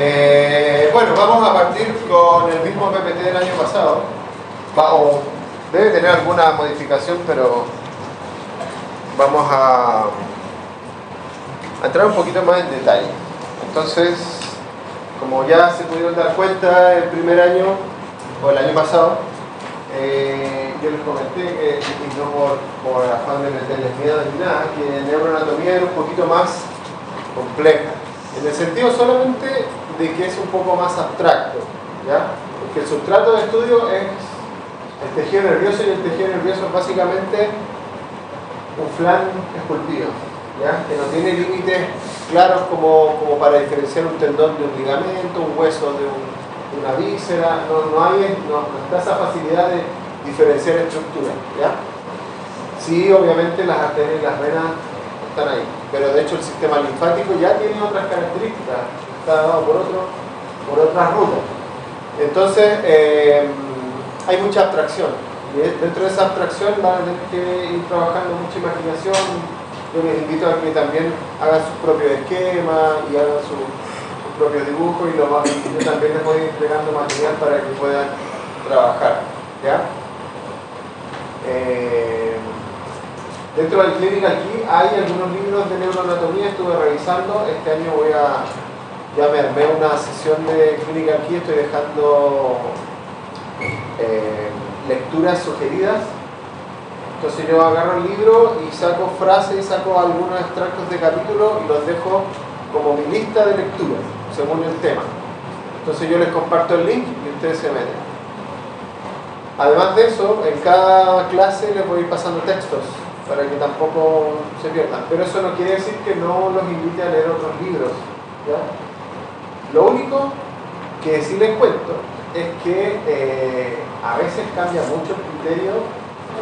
Bueno, vamos a partir con el mismo PPT del año pasado. Debe tener alguna modificación, pero vamos a entrar un poquito más en detalle. Entonces, como ya se pudieron dar cuenta el primer año, o el año pasado, yo les comenté que, y no por afán de meterles miedo ni nada, que neuroanatomía era un poquito más compleja, en el sentido solamente de que es un poco más abstracto, ¿ya? Porque el sustrato de estudio es el tejido nervioso, y el tejido nervioso es básicamente un flan esculpido, ¿ya? Que no tiene límites claros como para diferenciar un tendón de un ligamento, un hueso de una víscera. No está esa facilidad de diferenciar estructuras, ¿ya? Sí, obviamente las arterias y las venas están ahí, pero de hecho el sistema linfático ya tiene otras características, está dado por otras rutas. Entonces hay mucha abstracción, y dentro de esa abstracción van a tener que ir trabajando mucha imaginación. Yo les invito a que también hagan sus propios esquemas y hagan sus propios dibujos, y yo también les voy entregando material para que puedan trabajar, ¿ya? Dentro del Clinical Key hay algunos libros de neuroanatomía, estuve revisando. Este año ya me armé una sesión de Clinical Key, estoy dejando lecturas sugeridas. Entonces yo agarro el libro y saco frases y saco algunos extractos de capítulos y los dejo como mi lista de lectura, según el tema. Entonces yo les comparto el link y ustedes se meten. Además de eso, en cada clase les voy a ir pasando textos para que tampoco se pierdan. Pero eso no quiere decir que no los invite a leer otros libros, ¿ya? Lo único que sí les cuento es que a veces cambia mucho el criterio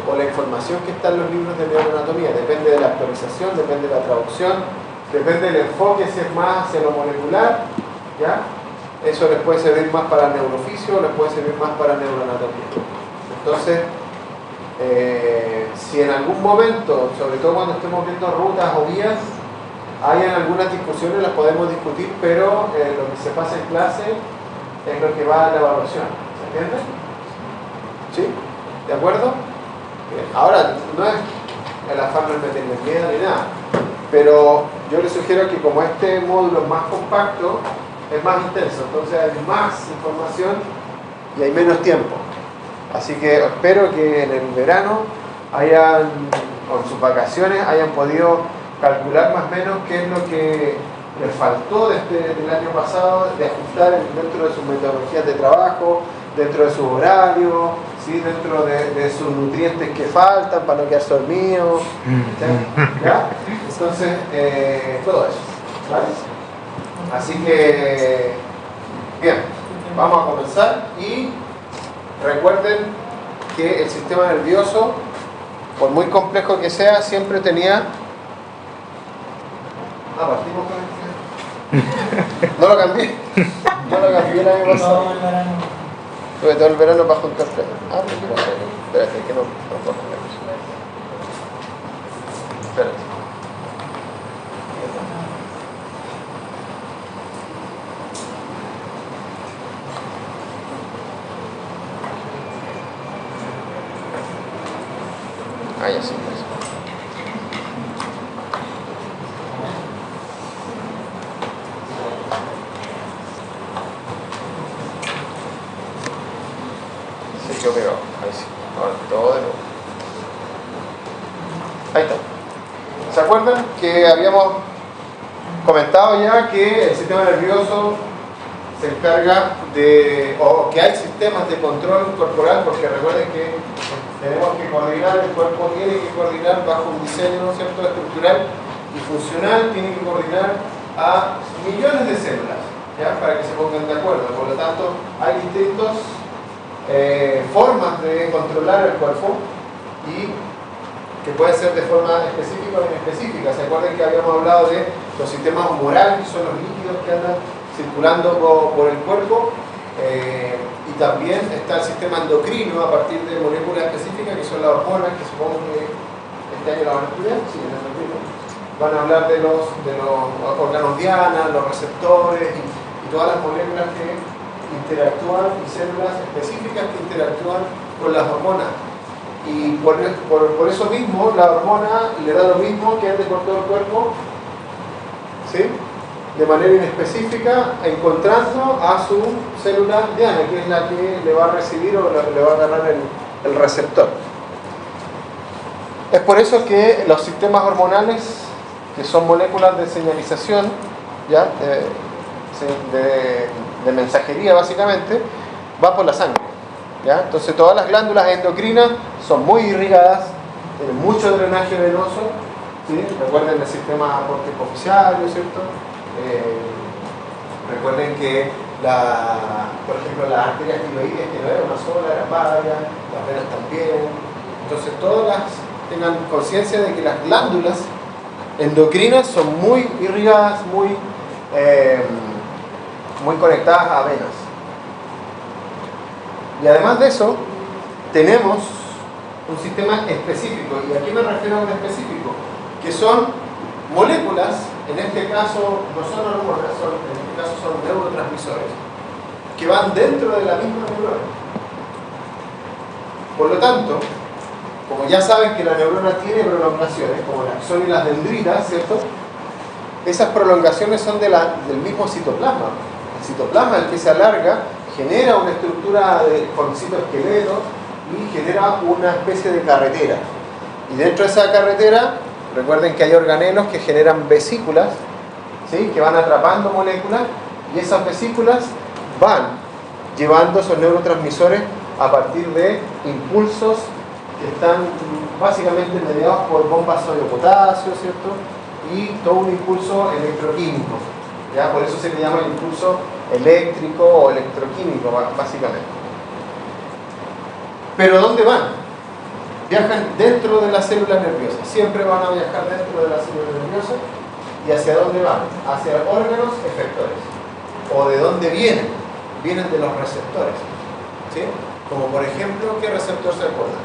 o la información que está en los libros de neuroanatomía. Depende de la actualización, depende de la traducción, depende del enfoque, si es más hacia lo molecular, ¿ya? Eso les puede servir más para neurofisio, les puede servir más para neuroanatomía. Entonces, si en algún momento, sobre todo cuando estemos viendo rutas o vías, hayan algunas discusiones, las podemos discutir, pero lo que se pasa en clase es lo que va a la evaluación. ¿Se entiende? ¿Sí? ¿De acuerdo? Bien. Ahora, no es el afán de meterle miedo ni nada, pero yo les sugiero que como este módulo es más compacto, es más intenso, entonces hay más información y hay menos tiempo. Así que espero que en el verano o en sus vacaciones hayan podido calcular más o menos qué es lo que les faltó del año pasado, de ajustar dentro de sus metodologías de trabajo, dentro de sus horarios, ¿sí? Dentro de sus nutrientes que faltan para no quedarse dormidos, ¿ya? Entonces, todo eso, ¿vale? Así que, bien, vamos a comenzar. Y recuerden que el sistema nervioso, por muy complejo que sea, siempre tenía... partimos con el... No lo cambié el año pasado. Todo el verano. Tuve todo el verano para juntar plata. Pero quiero hacer. Espérate, que no puedo hacer. Espérate. Ya sí, pues. Sí, yo veo. Ahí sí. Ahora todo de nuevo. Ahí está. ¿Se acuerdan que habíamos comentado ya que el sistema nervioso se encarga o que hay sistemas de control corporal? Porque recuerden que tenemos que coordinar, el cuerpo tiene que coordinar bajo un diseño, ¿no es cierto?, estructural y funcional, tiene que coordinar a millones de células, ¿ya?, para que se pongan de acuerdo. Por lo tanto, hay distintas formas de controlar el cuerpo, y que puede ser de forma específica o inespecífica. ¿Se acuerdan que habíamos hablado de los sistemas humorales, que son los líquidos que andan circulando por el cuerpo? Y también está el sistema endocrino a partir de moléculas específicas, que son las hormonas, que supongo que este año la van a estudiar. Sí, el endocrino. Van a hablar de los órganos diana, los receptores y todas las moléculas que interactúan y células específicas que interactúan con las hormonas. Y por eso mismo la hormona le da lo mismo que ande por todo el cuerpo, ¿sí? De manera inespecífica, encontrando a su célula diana, que es la que le va a recibir o la que le va a agarrar el receptor. Es por eso que los sistemas hormonales, que son moléculas de señalización, ¿ya? De mensajería básicamente, va por la sangre, ¿ya? Entonces todas las glándulas endocrinas son muy irrigadas, tienen mucho drenaje venoso, ¿sí? Recuerden el sistema corticoficiario, ¿cierto? Recuerden que por ejemplo las arterias tiroides, que no era una sola, eran varias, las venas también. Entonces todas tengan conciencia de que las glándulas endocrinas son muy irrigadas, muy conectadas a venas. Y además de eso, tenemos un sistema específico. ¿Y a qué me refiero a un específico? Que son moléculas, en este caso no son hormonas, en este caso son neurotransmisores, que van dentro de la misma neurona. Por lo tanto, como ya saben que la neurona tiene prolongaciones, como las axón y las dendritas, ¿cierto? Esas prolongaciones son del mismo citoplasma. El citoplasma, el que se alarga, genera una estructura con citoesqueleto y genera una especie de carretera. Y dentro de esa carretera, recuerden que hay organelos que generan vesículas, ¿sí? Que van atrapando moléculas, y esas vesículas van llevando esos neurotransmisores a partir de impulsos que están básicamente mediados por bombas sodio-potasio, ¿cierto? Y todo un impulso electroquímico, ¿ya? Por eso se le llama impulso eléctrico o electroquímico, básicamente. ¿Pero dónde van? Viajan dentro de la célula nerviosa, siempre van a viajar dentro de la célula nerviosa. ¿Y hacia dónde van? Hacia órganos efectores. ¿O de dónde vienen? Vienen de los receptores, ¿sí? Como por ejemplo, ¿qué receptor se acuerda?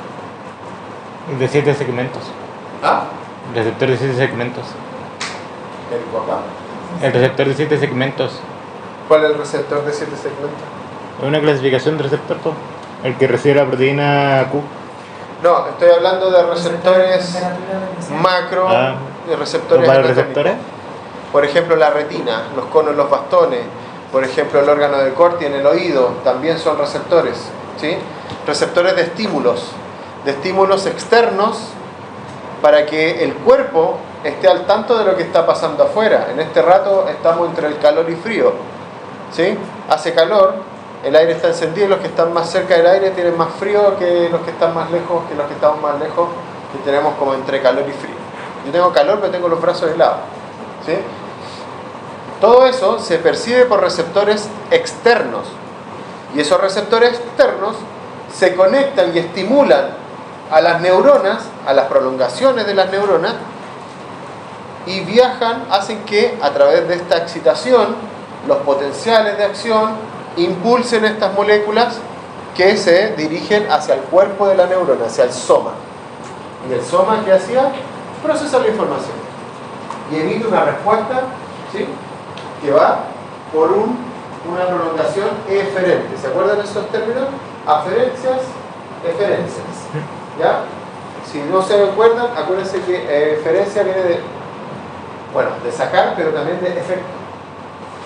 De 7 segmentos. ¿Ah? Receptor de 7 segmentos. ¿El papá? El receptor de 7 segmentos. ¿Cuál es el receptor de 7 segmentos? Es una clasificación de receptor, el que recibe la proteína Q. No, estoy hablando de receptores macro y receptores ¿Para anatómicos. receptores? Por ejemplo, la retina, los conos, los bastones. Por ejemplo, el órgano de Corti en el oído también son receptores, ¿sí? Receptores de estímulos externos, para que el cuerpo esté al tanto de lo que está pasando afuera. En este rato estamos entre el calor y frío, ¿sí? Hace calor, el aire está encendido, los que están más cerca del aire tienen más frío que los que están más lejos, que los que estamos más lejos, que tenemos como entre calor y frío. Yo tengo calor, pero tengo los brazos helados, ¿sí? Todo eso se percibe por receptores externos, y esos receptores externos se conectan y estimulan a las neuronas, a las prolongaciones de las neuronas, y viajan, hacen que a través de esta excitación los potenciales de acción impulsen estas moléculas que se dirigen hacia el cuerpo de la neurona, hacia el soma. Y el soma, ¿qué hacía? Procesa la información y emite una respuesta, ¿sí? Que va por una prolongación eferente. ¿Se acuerdan de esos términos? Aferencias, eferencias, ¿ya? Si no se acuerdan, acuérdense que eferencia viene de sacar, pero también de efecto.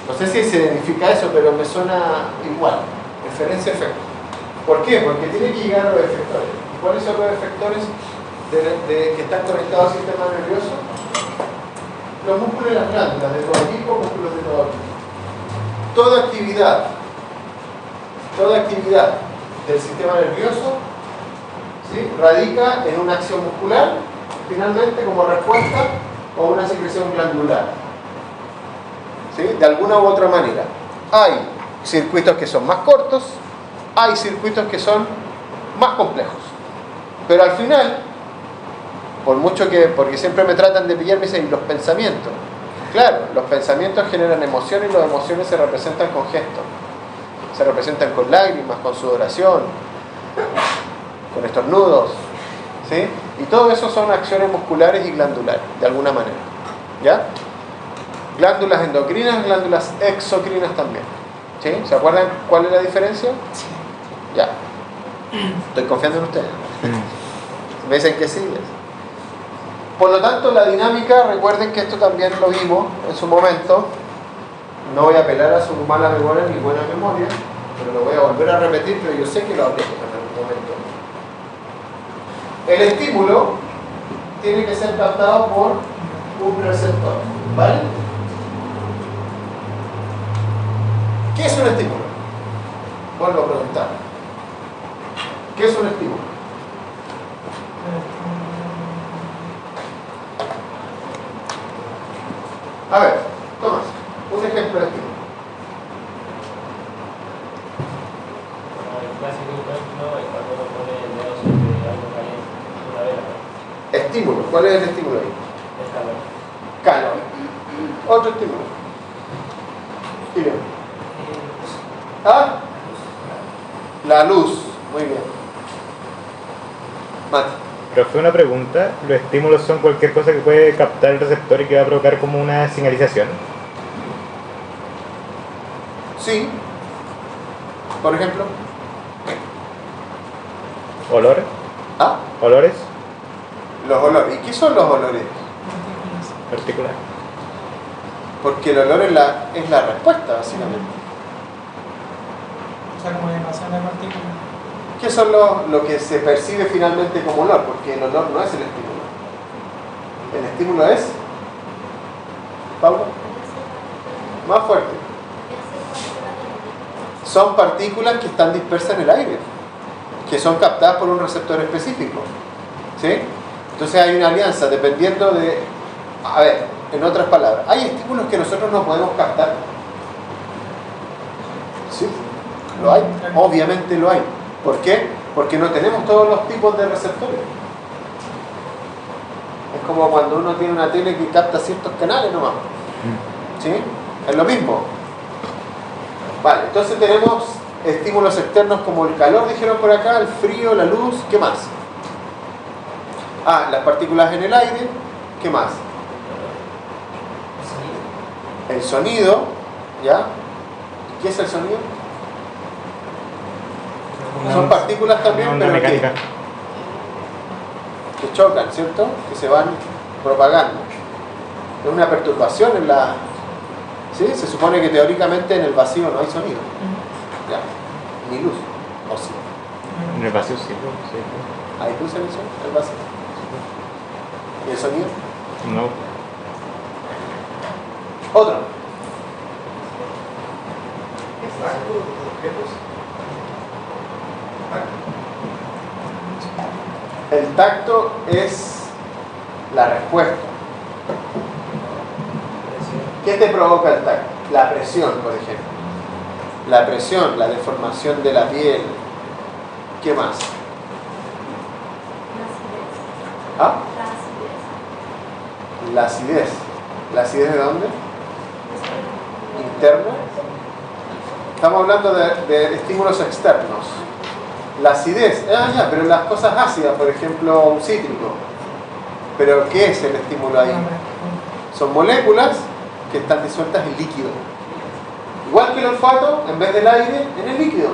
No sé si se identifica eso, pero me suena igual. Eferencia, efecto. ¿Por qué? Porque tiene que llegar a los efectores. ¿Y cuáles son los efectores que están conectados al sistema nervioso? Los músculos y las glándulas de todo tipo, músculos de todo tipo. Toda actividad del sistema nervioso, ¿sí? Radica en una acción muscular, finalmente como respuesta, o una secreción glandular, ¿sí? De alguna u otra manera. Hay circuitos que son más cortos, hay circuitos que son más complejos, pero al final, porque siempre me tratan de pillar, me dicen, los pensamientos. Claro, los pensamientos generan emociones, y las emociones se representan con gestos, se representan con lágrimas, con sudoración, con estornudos, ¿sí? Y todo eso son acciones musculares y glandulares, de alguna manera, ¿ya? glándulas endocrinas, glándulas exocrinas también. ¿Sí? ¿Se acuerdan cuál es la diferencia? Ya. Estoy confiando en ustedes. Me dicen que sí. Por lo tanto, la dinámica, recuerden que esto también lo vimos en su momento. No voy a apelar a su mala memoria ni buena memoria, pero lo voy a volver a repetir, pero yo sé que lo hablé en algún momento. El estímulo tiene que ser captado por un receptor, ¿vale? ¿Qué es un estímulo? Vuelvo a preguntar. ¿Qué es un estímulo? A ver, Tomás, un ejemplo de estímulo. El clásico ejemplo es cuando uno pone el dedo sobre algo caliente, una vela. Estímulo, ¿cuál es el estímulo ahí? El calor. Calor. Otro estímulo. Dime. ¿Ah? La luz. Muy bien. Mati. Profe, una pregunta. ¿Los estímulos son cualquier cosa que puede captar el receptor y que va a provocar como una señalización? Sí. Por ejemplo. ¿Olores? ¿Ah? ¿Olores? Los olores. ¿Y qué son los olores? Particular. Porque el olor es la respuesta, básicamente. O sea, como evasión de partículas. ¿Qué son lo que se percibe finalmente como olor? Porque el olor no es el estímulo. El estímulo es... ¿Pablo? Más fuerte. Son partículas que están dispersas en el aire, que son captadas por un receptor específico. ¿Sí? Entonces hay una alianza dependiendo de... A ver, en otras palabras, hay estímulos que nosotros no podemos captar. ¿Sí? Lo hay. Obviamente lo hay. ¿Por qué? Porque no tenemos todos los tipos de receptores. Es como cuando uno tiene una tele que capta ciertos canales nomás. ¿Sí? Es lo mismo. Vale, entonces tenemos estímulos externos como el calor, dijeron por acá, el frío, la luz, ¿qué más? Ah, las partículas en el aire, ¿qué más? El sonido, ¿ya? ¿Qué es el sonido? Son partículas también, Onda pero mecánica. que chocan, ¿cierto? Que se van propagando. Es una perturbación en la... ¿Sí? Se supone que teóricamente en el vacío no hay sonido. Ya. Ni luz. ¿O sí? En el vacío sí, sí. ¿Hay luz en el vacío? ¿Y el sonido? No. Otro. El tacto es la respuesta. ¿Qué te provoca el tacto? La presión, por ejemplo. La presión, la deformación de la piel. ¿Qué más? ¿Ah? La acidez. ¿La acidez de dónde? ¿Interna? Estamos hablando de estímulos externos. La acidez, ya, pero las cosas ácidas, por ejemplo, un cítrico. ¿Pero qué es el estímulo ahí? Son moléculas que están disueltas en líquido. Igual que el olfato, en vez del aire, en el líquido.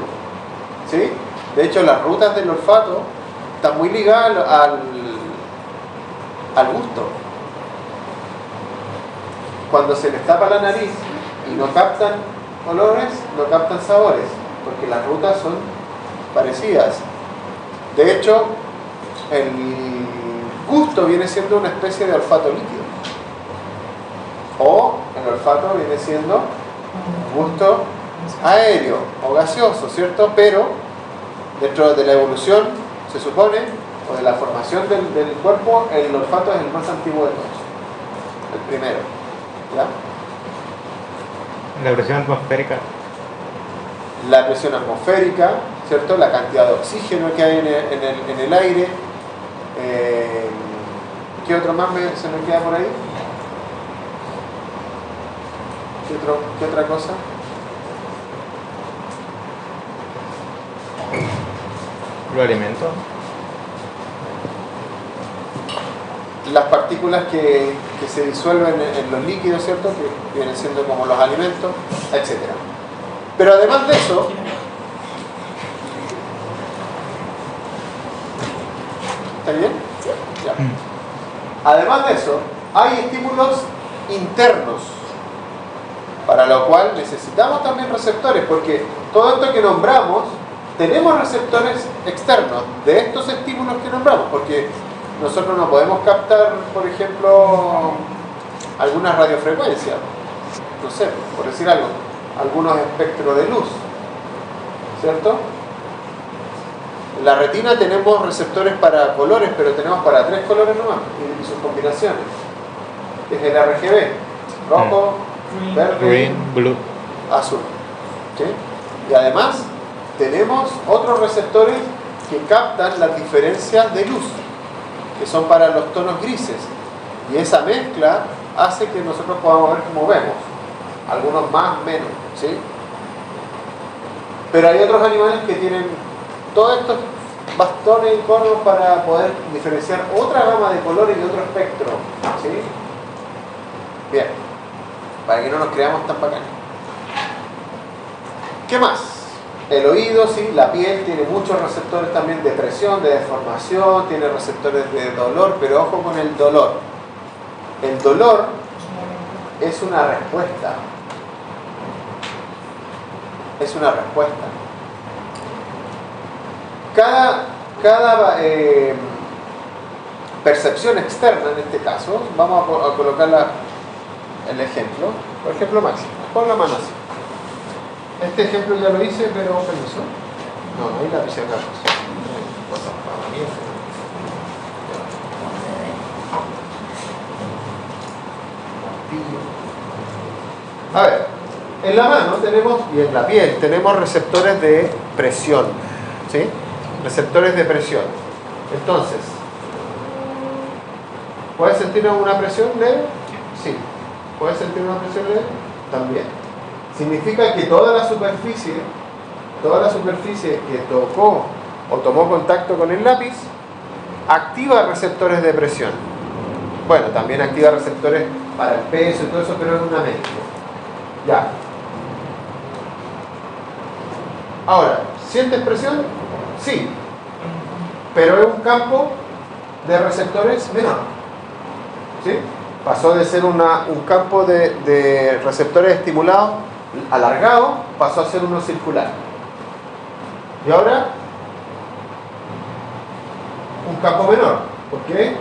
¿Sí? De hecho, las rutas del olfato están muy ligadas al gusto. Cuando se les tapa la nariz y no captan olores, no captan sabores, porque las rutas son parecidas. De hecho, el gusto viene siendo una especie de olfato líquido. O el olfato viene siendo gusto aéreo o gaseoso, ¿cierto? Pero dentro de la evolución se supone, o de la formación del cuerpo, el olfato es el más antiguo de todos. El primero. ¿Ya? La presión atmosférica. La presión atmosférica, ¿cierto? La cantidad de oxígeno que hay en el aire. ¿Qué otro más se me queda por ahí? ¿Qué otra cosa? Los alimentos. las partículas que se disuelven en los líquidos, ¿cierto? Que vienen siendo como los alimentos, etc. Pero además de eso, ¿está bien? Ya. Además de eso, hay estímulos internos, para lo cual necesitamos también receptores, porque todo esto que nombramos, tenemos receptores externos de estos estímulos que nombramos, porque nosotros no podemos captar, por ejemplo, algunas radiofrecuencias, no sé, por decir algo, algunos espectros de luz, ¿cierto? En la retina tenemos receptores para colores, pero tenemos para 3 colores nomás, y sus combinaciones. Es el RGB, rojo, verde, Green, blue. azul. ¿Sí? Y además tenemos otros receptores que captan las diferencias de luz, que son para los tonos grises. Y esa mezcla hace que nosotros podamos ver como vemos. Algunos más, menos. ¿Sí? Pero hay otros animales que tienen todos estos bastones y cornos para poder diferenciar otra gama de colores y otro espectro. ¿Sí? Bien. Para que no nos creamos tan bacanes. ¿Qué más? El oído, sí, la piel tiene muchos receptores también de presión, de deformación, tiene receptores de dolor, pero ojo con el dolor. El dolor es una respuesta. Es una respuesta. Cada percepción externa, en este caso, vamos a colocar el ejemplo. Por ejemplo, máximo. Pon la mano así. Este ejemplo ya lo hice, pero permiso. No, ahí la pise acá. A ver, en la mano tenemos, y en la piel, tenemos receptores de presión. ¿Sí? Receptores de presión. Entonces, ¿puedes sentir una presión leve? Sí. ¿Puedes sentir una presión leve? También. Significa que toda la superficie que tocó o tomó contacto con el lápiz activa receptores de presión. Bueno, también activa receptores para el peso y todo eso, pero es una mezcla. Ya. Ahora, ¿sientes presión? Sí. Pero es un campo de receptores menor. ¿Sí? Pasó de ser un campo de receptores estimulados alargado, pasó a ser uno circular. Y ahora, un campo menor. ¿Por qué?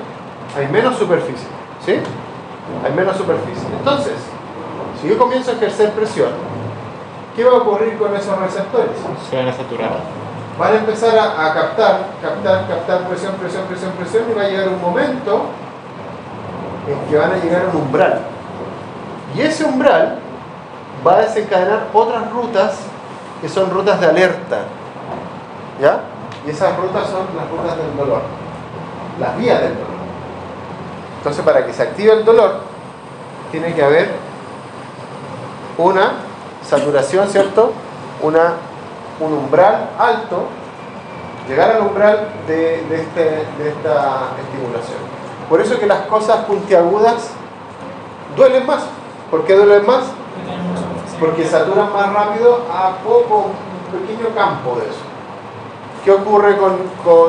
Hay menos superficie. ¿Sí? Hay menos superficie. Entonces, si yo comienzo a ejercer presión, ¿qué va a ocurrir con esos receptores? Se van a saturar. Van a empezar a captar presión, y va a llegar un momento en que van a llegar a un umbral. Y ese umbral va a desencadenar otras rutas que son rutas de alerta. ¿Ya? Y esas rutas son las rutas del dolor, las vías del dolor. Entonces, para que se active el dolor, tiene que haber una saturación, ¿cierto? Un umbral alto, llegar al umbral de esta estimulación. Por eso que las cosas puntiagudas duelen más. ¿Por qué duelen más? Porque saturan más rápido a un pequeño campo de eso. ¿Qué ocurre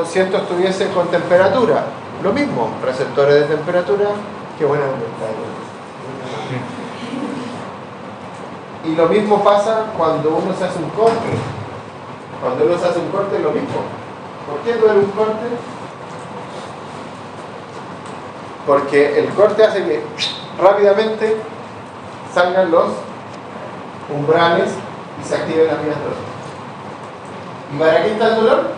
si esto estuviese con temperatura? Lo mismo, receptores de temperatura. Qué buena está. Y lo mismo pasa cuando uno se hace un corte. Cuando uno se hace un corte es lo mismo. ¿Por qué duele un corte? Porque el corte hace que rápidamente salgan los umbrales y se activen las vías del dolor. ¿Y para qué está el dolor?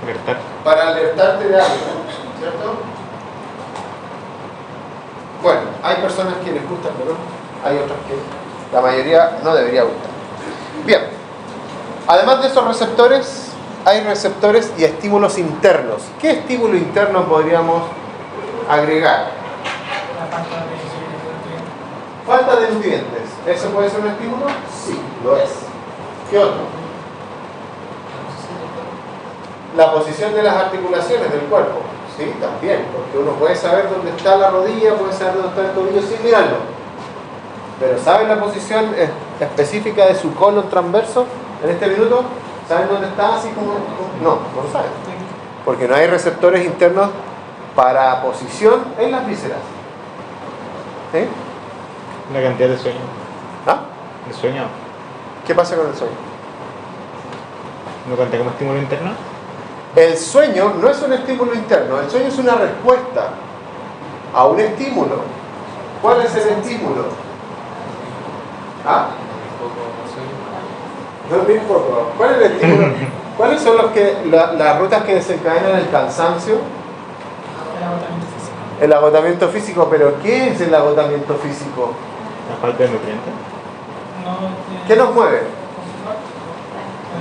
Alertar. Para alertarte de algo, ¿cierto? Bueno, hay personas que les gusta el dolor, hay otras que la mayoría no debería gustar. Bien, además de esos receptores, hay receptores y estímulos internos. ¿Qué estímulo interno podríamos agregar? Falta de nutrientes. ¿Eso puede ser un estímulo? Sí, lo es. ¿Qué otro? La posición de las articulaciones del cuerpo. Sí, también, porque uno puede saber dónde está la rodilla, puede saber dónde está el tobillo sin mirarlo. Pero ¿saben la posición específica de su colon transverso en este minuto? ¿Saben dónde está? Así como... No lo saben. Porque no hay receptores internos para posición en las vísceras. ¿Sí? La cantidad de sueño. ¿Ah? ¿El sueño ¿Qué pasa con el sueño? no cuenta como estímulo interno? El sueño no es un estímulo interno, el sueño es una respuesta a un estímulo. ¿Cuál es el estímulo? ¿Ah? Dormir poco. ¿Cuál es el estímulo? ¿Cuáles son las rutas que desencadenan el cansancio? El agotamiento físico. El agotamiento físico, pero ¿qué es el agotamiento físico? La falta de nutrientes. No, ¿Qué nos mueve?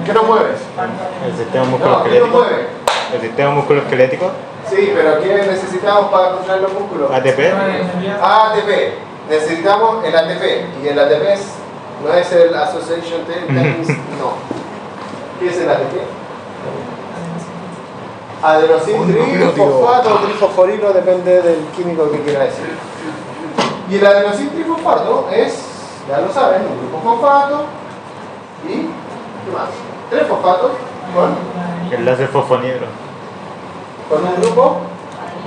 ¿Qué nos mueve? El sistema No, ¿qué nos musculoesquelético. mueve? El sistema musculoesquelético. Sí, pero ¿qué necesitamos para contraer los músculos? ATP. ATP. Necesitamos el ATP. Y el ATP no es el Association Tennis, no. ¿Qué es el ATP? Adenosín trifosfato o trifosforilo, depende del químico que quiera decir. Y el adenosín trifosfato es, ya lo saben, un grupo fosfato y ¿qué más? Tres fosfatos con Enlace fosfonhidro. un grupo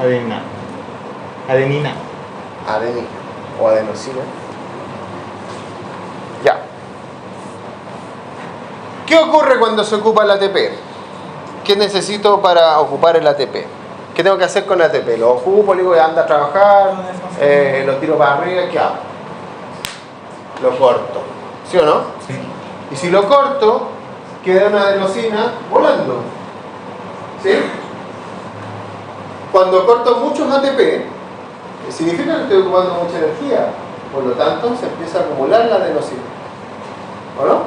Adenina. Adenina. adenina o adenosina. Ya. ¿Qué ocurre cuando se ocupa el ATP? ¿Qué necesito para ocupar el ATP? ¿Qué tengo que hacer con el ATP? Lo ocupo, le digo, anda a trabajar, lo tiro para arriba, ¿qué hago? Lo corto. ¿Sí o no? Sí. Y si lo corto, queda una adenosina volando. ¿Sí? Cuando corto muchos ATP, significa que estoy ocupando mucha energía. Por lo tanto, se empieza a acumular la adenosina. ¿O no?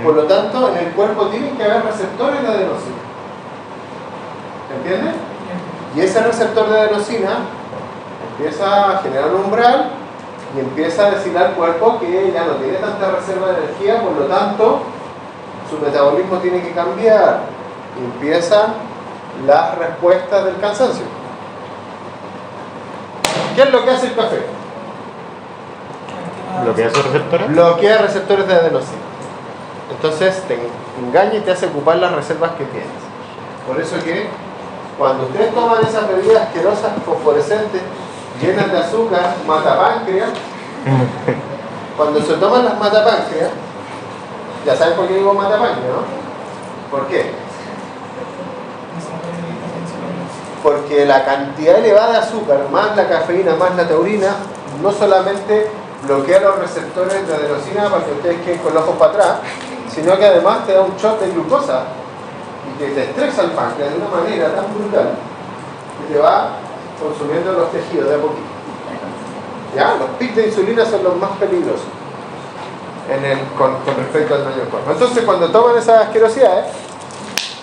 Por lo tanto, en el cuerpo tienen que haber receptores de adenosina. ¿Entiendes? Y ese receptor de adenosina empieza a generar un umbral y empieza a decir al cuerpo que ya no tiene tanta reserva de energía, por lo tanto, su metabolismo tiene que cambiar. Y empiezan las respuestas del cansancio. ¿Qué es lo que hace el café? ¿Bloquea sus receptores? Bloquea receptores de adenosina. Entonces te engaña y te hace ocupar las reservas que tienes. Por eso que cuando ustedes toman esas bebidas asquerosas, fosforescentes, llenas de azúcar, matapáncreas, cuando se toman las matapáncreas, ya saben por qué digo matapáncreas, ¿no? ¿Por qué? Porque la cantidad elevada de azúcar, más la cafeína, más la taurina, no solamente bloquea los receptores de adenosina para que ustedes queden con los ojos para atrás, sino que además te da un shot de glucosa y que te estresa el páncreas de una manera tan brutal que te va consumiendo los tejidos de a poquito. ¿Ya? Los picos de insulina son los más peligrosos con respecto al daño del cuerpo. Entonces, cuando toman esas asquerosidades,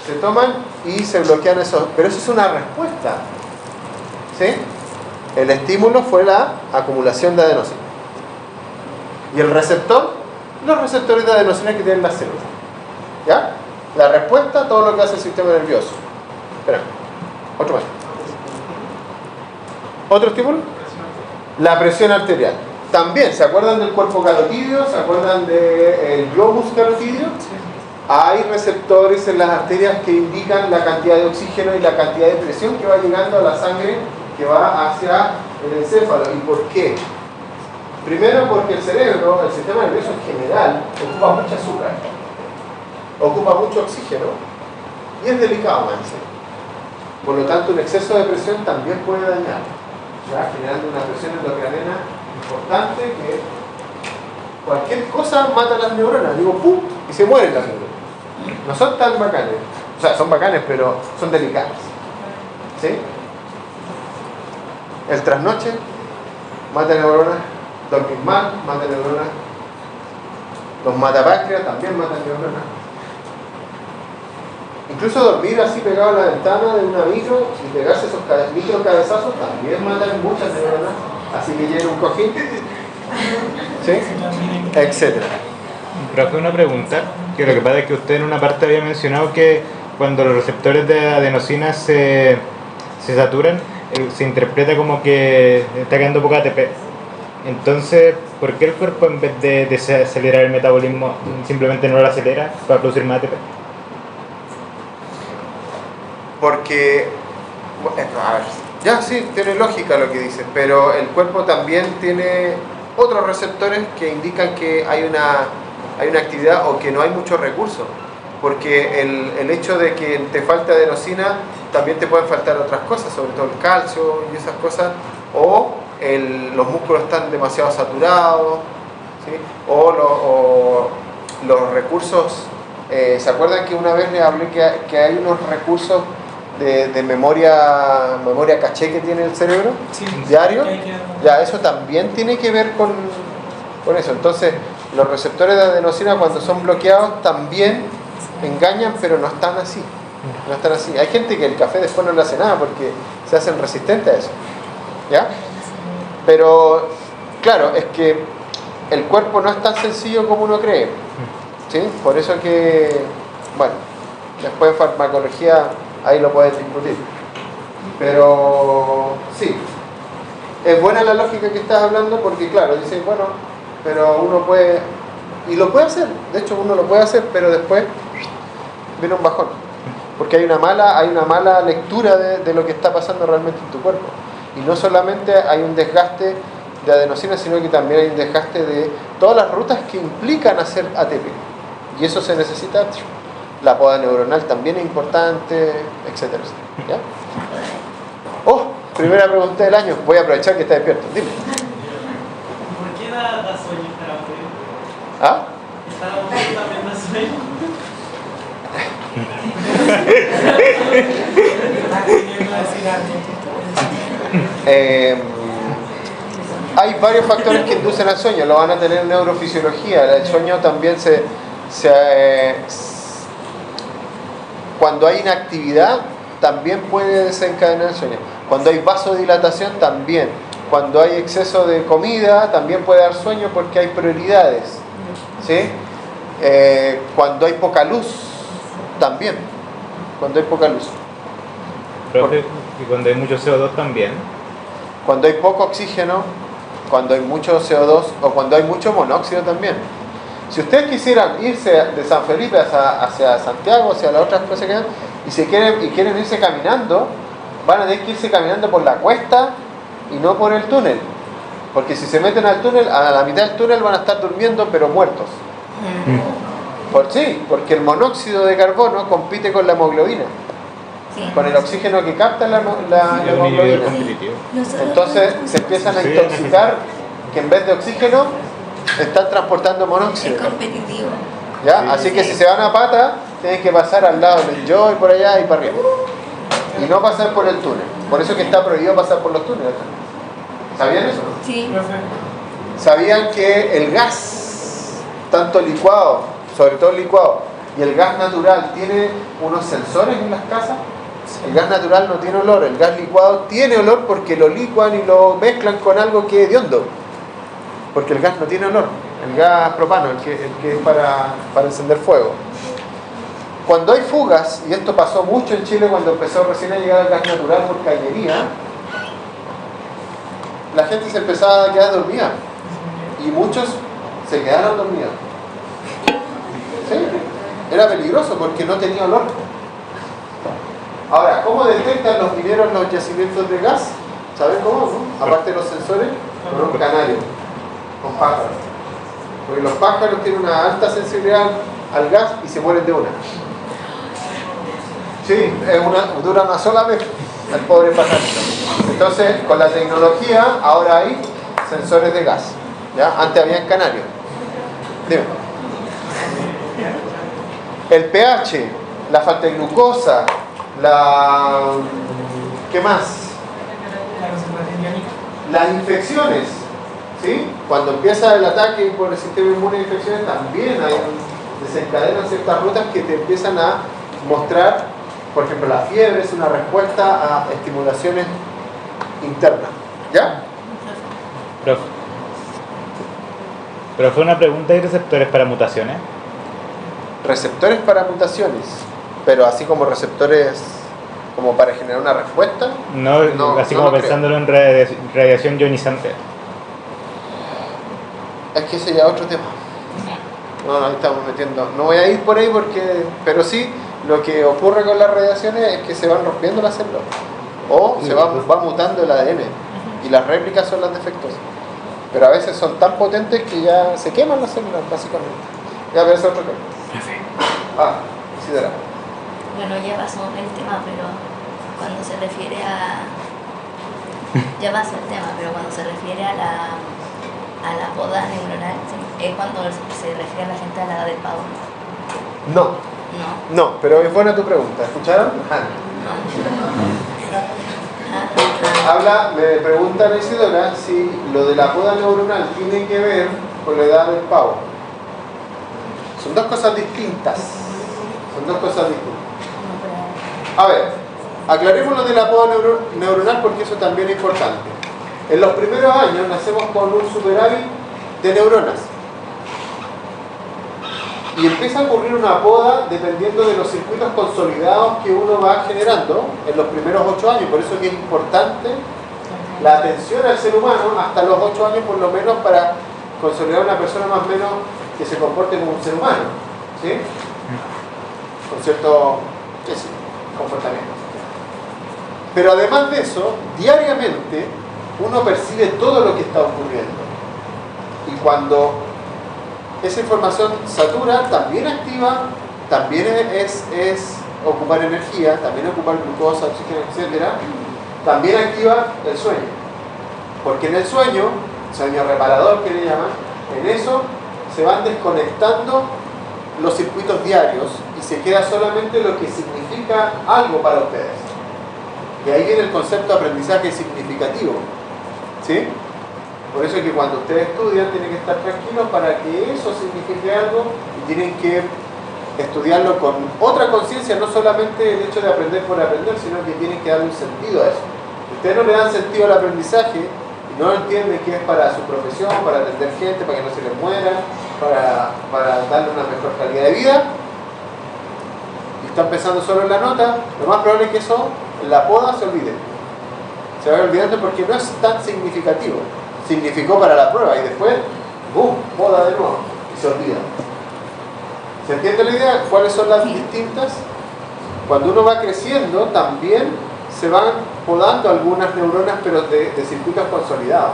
se toman y se bloquean esos. Pero eso es una respuesta. ¿Sí? El estímulo fue la acumulación de adenosina. ¿Y el receptor? Los receptores de adenosina que tienen las células. ¿Ya? La respuesta, todo lo que hace el sistema nervioso. Espera, otro más. ¿Otro estímulo? La presión arterial. También, ¿se acuerdan del cuerpo carotídeo? ¿Se acuerdan del globus carotídeo? Hay receptores en las arterias que indican la cantidad de oxígeno y la cantidad de presión que va llegando a la sangre que va hacia el encéfalo. ¿Y por qué? Primero porque el cerebro, el sistema nervioso en general, ocupa mucho azúcar, ocupa mucho oxígeno y es delicado, man. Por lo tanto, un exceso de presión también puede dañar, ¿ya? Generando una presión endocrinal importante que cualquier cosa mata a las neuronas, digo, ¡pum! Y se mueren las neuronas. No son tan bacanes, o sea, son bacanes, pero son delicadas. ¿Sí? El trasnoche mata neuronas, dormir mal mata neuronas, los matapáncreas también matan neuronas. Incluso dormir así pegado a la ventana de una micro y pegarse esos micro cabezazos también matan muchas neuronas, así que llena un cojín, ¿sí? Etcétera. Profe, una pregunta, que lo que pasa es que usted en una parte había mencionado que cuando los receptores de adenosina se se saturan, se interpreta como que está quedando poca ATP. Entonces, ¿por qué el cuerpo en vez de desacelerar el metabolismo simplemente no lo acelera para producir más ATP? Porque, a ver, ya sí, tiene lógica lo que dices, pero el cuerpo también tiene otros receptores que indican que hay una actividad o que no hay muchos recursos. Porque el hecho de que te falte adenosina, también te pueden faltar otras cosas, sobre todo el calcio y esas cosas, o los músculos están demasiado saturados, ¿sí? O los recursos, ¿se acuerdan que una vez les hablé que hay unos recursos de memoria caché que tiene el cerebro Sí, diario? que hay que- Ya, eso también tiene que ver con eso. Entonces, los receptores de adenosina cuando son bloqueados también engañan, pero no están así. No están así. Hay gente que el café después no le hace nada porque se hacen resistentes a eso. ¿Ya? Pero, claro, es que el cuerpo no es tan sencillo como uno cree. ¿Sí? Por eso que, bueno, después en farmacología ahí lo pueden discutir. Pero, sí. Es buena la lógica que estás hablando porque, claro, dicen, bueno, pero uno puede, y lo puede hacer, de hecho uno lo puede hacer, pero después viene un bajón, porque hay una mala lectura de lo que está pasando realmente en tu cuerpo. Y no solamente hay un desgaste de adenosina, sino que también hay un desgaste de todas las rutas que implican hacer ATP. Y eso se necesita. La poda neuronal también es importante, etcétera, etcétera. ¿Ya? Oh, primera pregunta del año. Voy a aprovechar que está despierto. Dime. ¿Por qué da sueño estar aburrido? ¿Ah? ¿Estar aburrido también da sueño? Hay varios factores que inducen al sueño. Lo van a tener en neurofisiología. El sueño también cuando hay inactividad también puede desencadenar el sueño. Cuando hay vasodilatación también. Cuando hay exceso de comida también puede dar sueño porque hay prioridades. ¿Sí? Cuando hay poca luz también. Cuando hay poca luz. Profe, y cuando hay mucho CO2 también. Cuando hay poco oxígeno, cuando hay mucho CO2 o cuando hay mucho monóxido también. Si ustedes quisieran irse de San Felipe hacia Santiago, hacia las otras cosas que hay, y quieren irse caminando, van a tener que irse caminando por la cuesta y no por el túnel. Porque si se meten al túnel, a la mitad del túnel van a estar durmiendo pero muertos. Sí, porque el monóxido de carbono compite con la hemoglobina, con el oxígeno que capta la Y un inhibidor hemoglobina. competitivo. Entonces se empiezan a intoxicar, que en vez de oxígeno están transportando monóxido. Es competitivo. ¿Ya? Sí. Así que si se van a pata, tienen que pasar al lado del Enjoy, por allá y para arriba. Y no pasar por el túnel. Por eso que está prohibido pasar por los túneles. ¿Sabían eso? Sí. ¿Sabían que el gas, tanto licuado, sobre todo el licuado, y el gas natural tiene unos sensores en las casas? El gas natural no tiene olor, el gas licuado tiene olor porque lo licuan y lo mezclan con algo que es hediondo. Porque el gas no tiene olor, el gas propano, el que es para encender fuego. Cuando hay fugas, y esto pasó mucho en Chile cuando empezó recién a llegar el gas natural por cañería, la gente se empezaba a quedar dormida y muchos se quedaron dormidos. ¿Sí? Era peligroso porque no tenía olor. Ahora, ¿cómo detectan los mineros los yacimientos de gas? ¿Saben cómo? ¿No? Aparte de los sensores, con un canario, con pájaros. Porque los pájaros tienen una alta sensibilidad al gas y se mueren de una. Sí, dura una sola vez al pobre pajarito. Entonces, con la tecnología, ahora hay sensores de gas. ¿Ya? Antes había canarios. Dime. El pH, la falta de glucosa, ¿qué más? Las infecciones, ¿sí? Cuando empieza el ataque por el sistema inmune de infecciones, también desencadenan ciertas rutas que te empiezan a mostrar, por ejemplo, la fiebre es una respuesta a estimulaciones internas. ¿Ya? Pero fue una pregunta, ¿hay receptores para mutaciones? Receptores para mutaciones, pero así como receptores como para generar una respuesta. No, No, así no como lo pensándolo en radiación ionizante. Es que ese ya es otro tema. No, nos estamos metiendo. No voy a ir por ahí porque. Pero sí, lo que ocurre con las radiaciones es que se van rompiendo las células. O se va mutando el ADN. Y las réplicas son las defectuosas. Pero a veces son tan potentes que ya se queman las células, básicamente. Ya ves otro tema. Isidora. Bueno, ya pasó el tema, pero cuando se refiere a... Ya pasó el tema, pero cuando se refiere a la poda neuronal, es cuando se refiere a la gente a la edad del pavo. No, No. no, pero es buena tu pregunta. ¿Escucharon? Me pregunta Isidora si lo de la poda neuronal tiene que ver con la edad del pavo. Son dos cosas distintas. A ver, aclaremos lo de la poda neuronal porque eso también es importante. En los primeros años nacemos con un superávit de neuronas. Y empieza a ocurrir una poda dependiendo de los circuitos consolidados que uno va generando en los primeros 8 años. Por eso que es importante la atención al ser humano hasta los 8 años por lo menos para consolidar una persona más o menos que se comporte como un ser humano. ¿Sí? Con cierto comportamiento. Pero además de eso, diariamente uno percibe todo lo que está ocurriendo. Y cuando esa información satura, también activa, también es ocupar energía, también ocupar glucosa, oxígeno, etc. También activa el sueño. Porque en el sueño reparador que le llaman, en eso se van desconectando los circuitos diarios y se queda solamente lo que significa algo para ustedes. Y ahí viene el concepto de aprendizaje significativo. ¿Sí? Por eso es que cuando ustedes estudian tienen que estar tranquilos para que eso signifique algo y tienen que estudiarlo con otra conciencia, no solamente el hecho de aprender por aprender, sino que tienen que darle un sentido a eso. Si ustedes no le dan sentido al aprendizaje y no entienden que es para su profesión, para atender gente, para que no se les muera, para darle una mejor calidad de vida, y están pensando solo en la nota, lo más probable es que eso, la poda, se olvide. Se va olvidando porque no es tan significativo. Significó para la prueba y después, ¡bum!, poda de nuevo y se olvida. ¿Se entiende la idea? ¿Cuáles son las distintas? Cuando uno va creciendo también se van podando algunas neuronas pero de circuitos consolidados.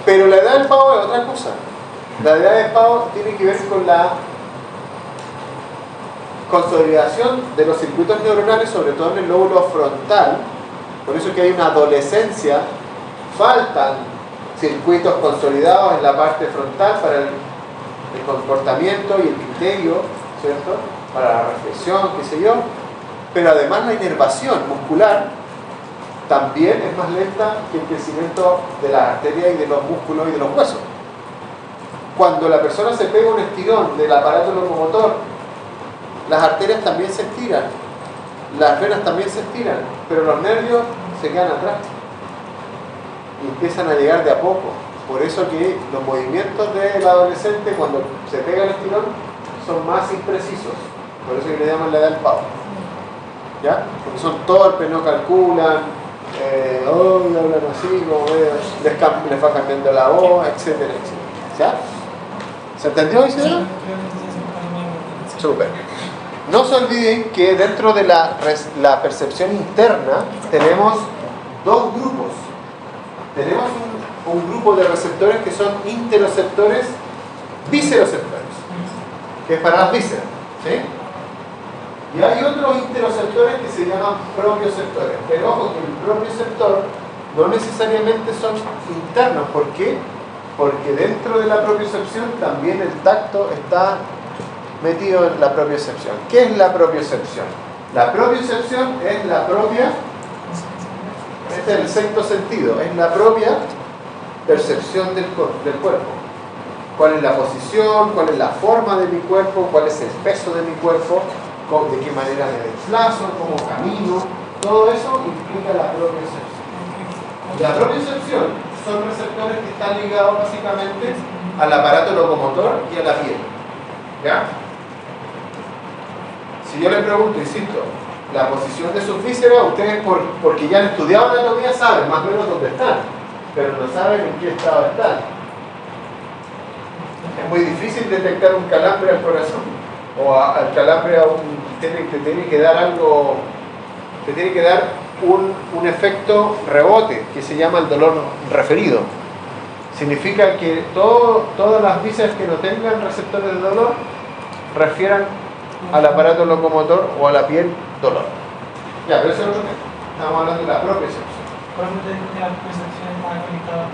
Pero la edad del pavo es otra cosa. La edad del pavo tiene que ver con la consolidación de los circuitos neuronales, sobre todo en el lóbulo frontal. Por eso es que hay una adolescencia. Faltan circuitos consolidados en la parte frontal para el comportamiento y el criterio, ¿cierto? Para la reflexión, qué sé yo. Pero además la inervación muscular también es más lenta que el crecimiento de las arterias y de los músculos y de los huesos. Cuando la persona se pega un estirón del aparato locomotor, las arterias también se estiran, las venas también se estiran, pero los nervios se quedan atrás y empiezan a llegar de a poco. Por eso que los movimientos del adolescente cuando se pega el estirón son más imprecisos. Por eso que le llaman la edad del pavo. ¿Ya? Porque son torpes, no calculan, hablan así, como les va cambiando la voz, etcétera, etcétera. ¿Ya? ¿Se entendió, Isidora? Sí. Súper. No se olviden que dentro de la percepción interna tenemos dos grupos. Tenemos un grupo de receptores que son interoceptores, visceroceptores, que es para las vísceras, ¿sí? Y hay otros interoceptores que se llaman propioceptores. Pero ojo que el propioceptor no necesariamente son internos. ¿Por qué? Porque dentro de la propiocepción también el tacto está metido en la propiocepción. ¿Qué es la propiocepción? La propiocepción es la propia, este es el sexto sentido, es la propia percepción del cuerpo. ¿Cuál es la posición? ¿Cuál es la forma de mi cuerpo? ¿Cuál es el peso de mi cuerpo? ¿De qué manera me desplazo? ¿Cómo camino? Todo eso implica la propiocepción. La propiocepción son receptores que están ligados básicamente al aparato locomotor y a la piel. ¿Ya? Si yo le pregunto, insisto, la posición de sus vísceras, ustedes porque ya han estudiado anatomía saben más o menos dónde están, pero no saben en qué estado están. Es muy difícil detectar un calambre al corazón, o al calambre te tiene que dar algo, te tiene que dar un efecto rebote que se llama el dolor referido. Significa que todas las vísceras que no tengan receptores de dolor refieran al aparato locomotor o a la piel dolor. Ya, pero eso es otro tema. Estamos hablando de la propia percepción. ¿Por qué te digo que la percepción está conectada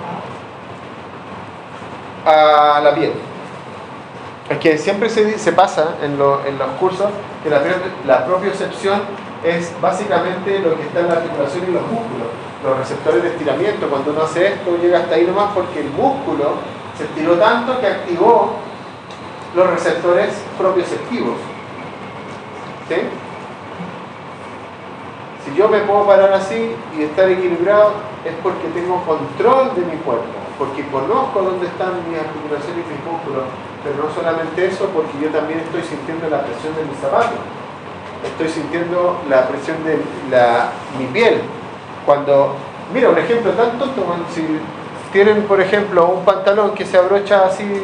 A la piel. Es que siempre se pasa en los cursos que la propiocepción es básicamente lo que está en la articulación y los músculos. Los receptores de estiramiento, cuando uno hace esto, llega hasta ahí nomás porque el músculo se estiró tanto que activó los receptores propioceptivos. ¿Sí? Si yo me puedo parar así y estar equilibrado, es porque tengo control de mi cuerpo, porque conozco dónde están mis articulaciones y mis músculos, pero no solamente eso, porque yo también estoy sintiendo la presión de mis zapatos, estoy sintiendo la presión de mi piel. Cuando, mira, un ejemplo tan tonto, si tienen, por ejemplo, un pantalón que se abrocha así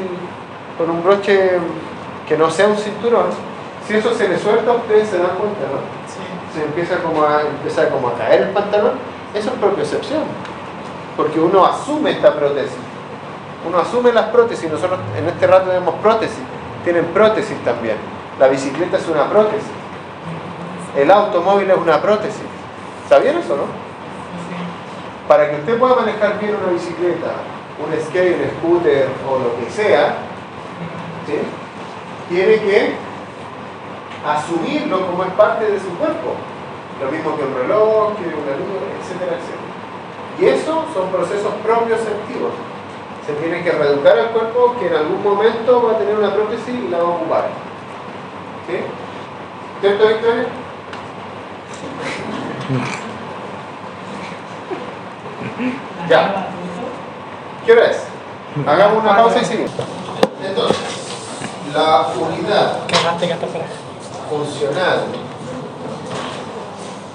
con un broche que no sea un cinturón, si eso se le suelta, ustedes se dan cuenta, ¿no? Sí. Se empieza como a caer el pantalón. Eso es propiocepción, porque uno asume esta prótesis, uno asume las prótesis. Nosotros en este rato vemos prótesis, tienen prótesis también. La bicicleta es una prótesis, el automóvil es una prótesis. ¿Sabían eso, no? Para que usted pueda manejar bien una bicicleta, un skate, un scooter o lo que sea, ¿sí? Tiene que asumirlo como es parte de su cuerpo. Lo mismo que un reloj, que una luz, etcétera, etcétera. Y eso son procesos propioceptivos. Se tiene que reeducar al cuerpo que en algún momento va a tener una prótesis y la va a ocupar. ¿Sí? ¿Cierto, Victoria? Ya. ¿Qué hora es? Hagamos una pausa y seguimos. Entonces, la unidad funcional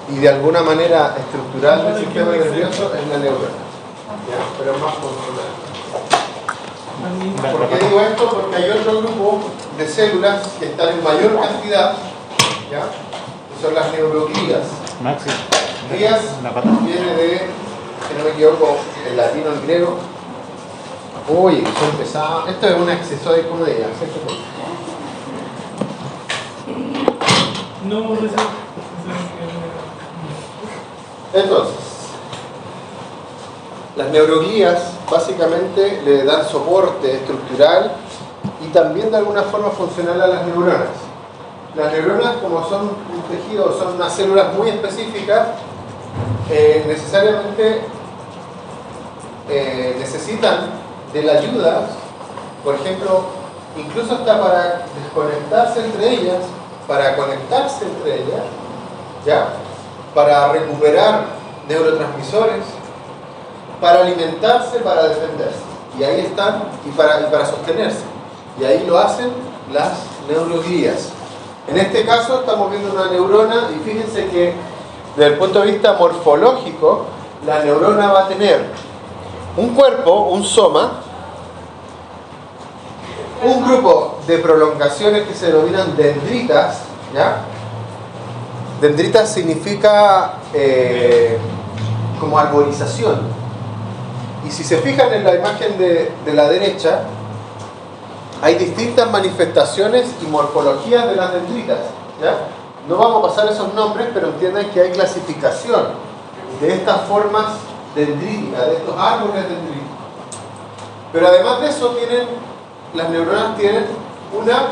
y de alguna manera estructural del sistema nervioso es la neurona. ¿Ya? Pero es más funcional. ¿Por qué digo esto? Porque hay otro grupo de células que están en mayor cantidad, ¿ya? Que son las neuroglías. Maxi. Glías viene de, si no me equivoco, el latino, el griego. Uy, son pesados. Esto es un accesorio, ¿cómo de ella? No, Entonces, las neuroglías básicamente le dan soporte estructural y también de alguna forma funcional a las neuronas. Las neuronas, como son un tejido, son unas células muy específicas, necesariamente necesitan de la ayuda, por ejemplo, incluso hasta para desconectarse entre ellas, para conectarse entre ellas, ¿ya? Para recuperar neurotransmisores, para alimentarse, para defenderse. Y ahí están, y para sostenerse. Y ahí lo hacen las neuroglías. En este caso estamos viendo una neurona y fíjense que desde el punto de vista morfológico, la neurona va a tener un cuerpo, un soma, un grupo de prolongaciones que se denominan dendritas, ¿ya? Dendritas significa como arborización. Y si se fijan en la imagen de la derecha, hay distintas manifestaciones y morfologías de las dendritas, ¿ya? No vamos a pasar esos nombres, pero entiendan que hay clasificación de estas formas dendríticas, de estos árboles dendríticos. Pero además de eso, las neuronas tienen una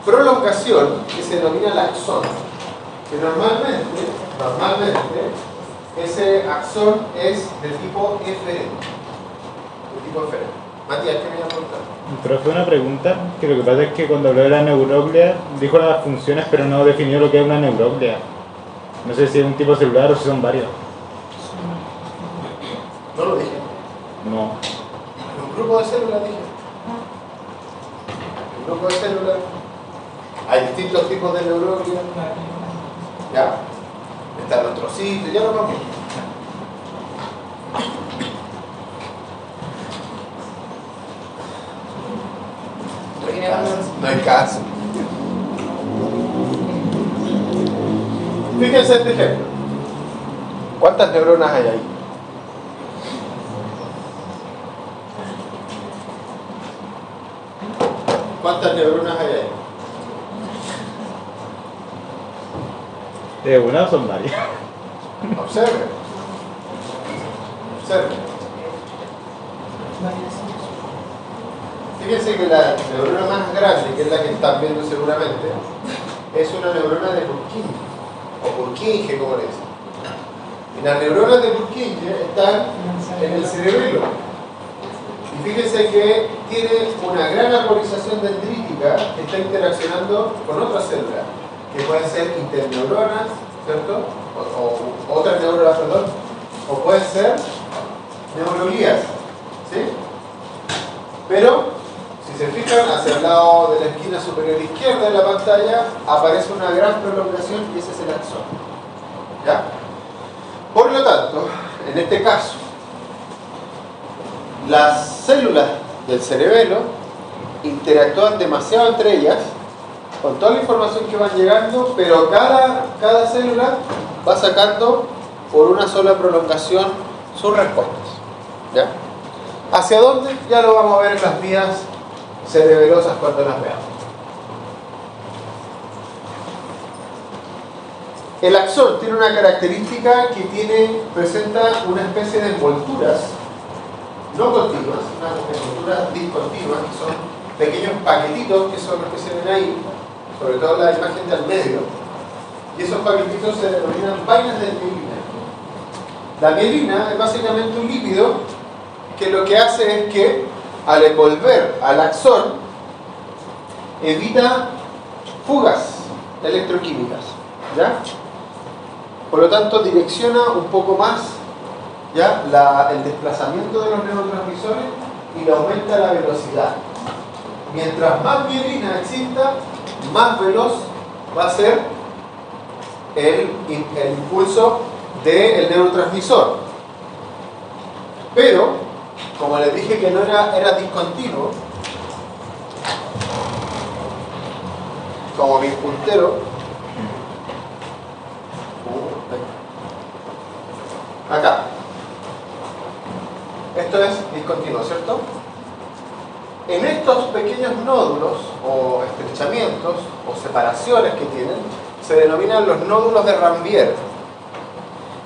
prolongación que se denomina el axón, que normalmente ese axón es del tipo eferente. Matías, ¿qué me iba a preguntar? Pero fue una pregunta, que lo que pasa es que cuando habló de la neuroglea, dijo las funciones, pero no definió lo que es una neuroglea. No sé si es un tipo celular o si son varios. ¿No lo dije? No. Un grupo de células, dije. Un grupo de células. Hay distintos tipos de neuroglea. ¿Ya? Están los trocitos, ya lo vamos. No hay caso. Fíjense este ejemplo. ¿Cuántas neuronas hay ahí? ¿Cuántas neuronas hay ahí? ¿De una o son varias? Observen. Observen. Fíjense que la neurona más grande, que es la que están viendo seguramente, es una neurona de Purkinje, o Purkinje como le dicen. Y las neuronas de Purkinje están en el cerebelo. Y fíjense que tiene una gran arborización dendrítica que está interaccionando con otras células, que pueden ser interneuronas, ¿cierto? O otras neuronas, perdón, o pueden ser neuroglías, ¿sí? Pero, si se fijan, hacia el lado de la esquina superior izquierda de la pantalla aparece una gran prolongación y ese es el axón. ¿Ya? Por lo tanto, en este caso, las células del cerebelo interactúan demasiado entre ellas con toda la información que van llegando, pero cada célula va sacando por una sola prolongación sus respuestas. ¿Ya? ¿Hacia dónde? Ya lo vamos a ver en las vías cerebelosas cuando las veamos. El axón tiene una característica que presenta una especie de envolturas no continuas, unas envolturas discontinuas, que son pequeños paquetitos que son los que se ven ahí, sobre todo la imagen del medio, y esos paquetitos se denominan vainas de mielina. La mielina es básicamente un lípido que lo que hace es que al envolver al axón evita fugas electroquímicas, ¿ya? Por lo tanto direcciona un poco más, ¿ya? El desplazamiento de los neurotransmisores y le aumenta la velocidad. Mientras más mielina exista, más veloz va a ser el impulso del neurotransmisor. Pero, como les dije que no era discontinuo, como mi puntero, acá, esto es discontinuo, ¿cierto? En estos pequeños nódulos o estrechamientos o separaciones que tienen se denominan los nódulos de Ranvier.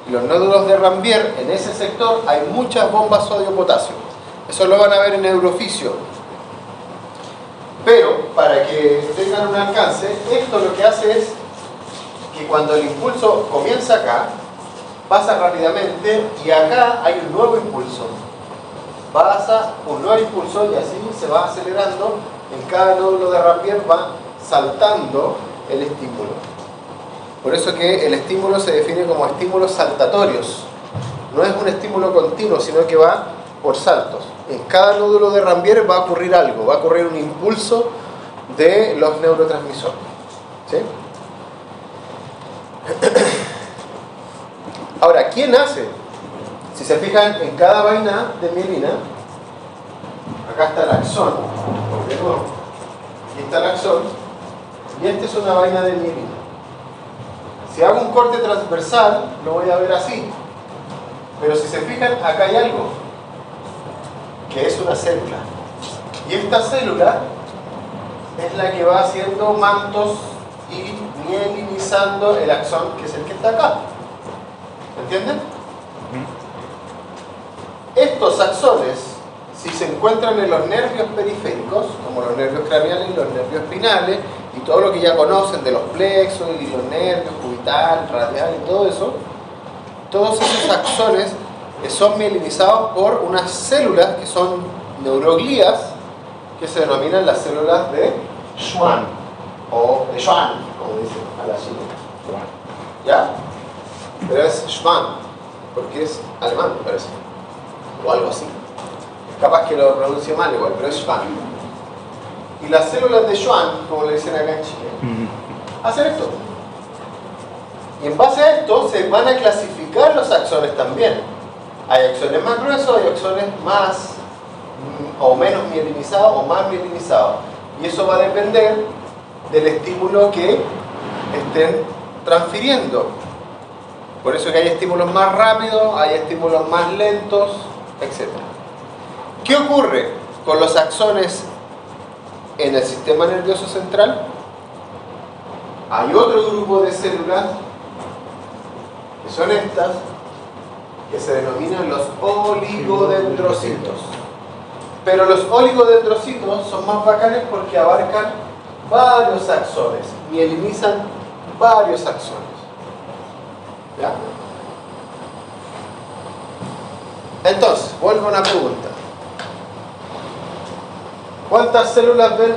Y los nódulos de Ranvier, en ese sector hay muchas bombas sodio-potasio. Eso lo van a ver en neurofisio. Pero para que tengan un alcance, esto lo que hace es que cuando el impulso comienza acá, pasa rápidamente y acá hay un nuevo impulso. Pasa un nuevo impulso y así se va acelerando. En cada nódulo de Ranvier va saltando el estímulo. Por eso que el estímulo se define como estímulos saltatorios. No es un estímulo continuo, sino que va por saltos. En cada nódulo de Ranvier va a ocurrir algo, va a ocurrir un impulso de los neurotransmisores. ¿Sí? Ahora, ¿quién hace? Si se fijan en cada vaina de mielina, acá está el axón, aquí está el axón, y esta es una vaina de mielina. Si hago un corte transversal, lo voy a ver así. Pero si se fijan, acá hay algo, que es una célula. Y esta célula es la que va haciendo mantos y mielinizando el axón, que es el que está acá. ¿Entienden? Estos axones, si se encuentran en los nervios periféricos, como los nervios craneales y los nervios espinales, y todo lo que ya conocen de los plexos y los nervios cubital, radial y todo eso, todos esos axones son mielinizados por unas células que son neuroglías, que se denominan las células de Schwann, o de Schwann, como dicen a la china. ¿Ya? Pero es Schwann, porque es alemán, me parece, o algo así. Capaz que lo pronuncie mal igual, pero es Schwann. Y las células de Schwann, como le dicen acá en Chile, hacen esto. Y en base a esto se van a clasificar los axones también. Hay axones más gruesos, hay axones más o menos mielinizados o más mielinizados. Y eso va a depender del estímulo que estén transfiriendo. Por eso que hay estímulos más rápidos, hay estímulos más lentos, etc. ¿Qué ocurre con los axones en el sistema nervioso central? Hay otro grupo de células, que son estas, que se denominan los oligodendrocitos. Pero los oligodendrocitos son más bacanes porque abarcan varios axones, mielinizan varios axones. ¿Ya? Entonces, vuelvo a una pregunta. ¿Cuántas células ven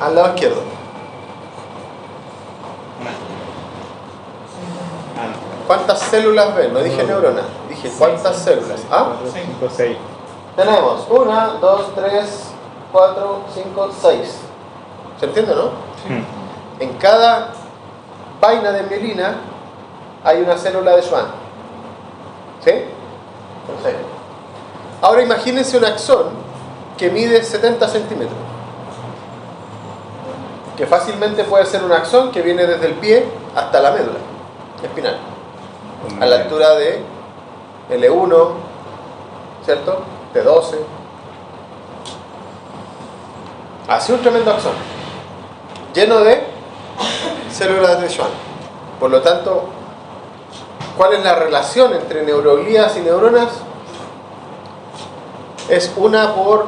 al lado izquierdo? ¿Cuántas células ven? No dije neuronas, dije cuántas células. ¿Ah? 5, 6. Tenemos 1, 2, 3, 4, 5, 6. ¿Se entiende, no? En cada vaina de mielina hay una célula de Schwann. ¿Sí? Entonces, ahora imagínense un axón que mide 70 centímetros. Que fácilmente puede ser un axón que viene desde el pie hasta la médula espinal. A la altura de L1, ¿cierto? T12. Así un tremendo axón. Lleno de células de Schwann. Por lo tanto, ¿cuál es la relación entre neuroglías y neuronas? Es una por,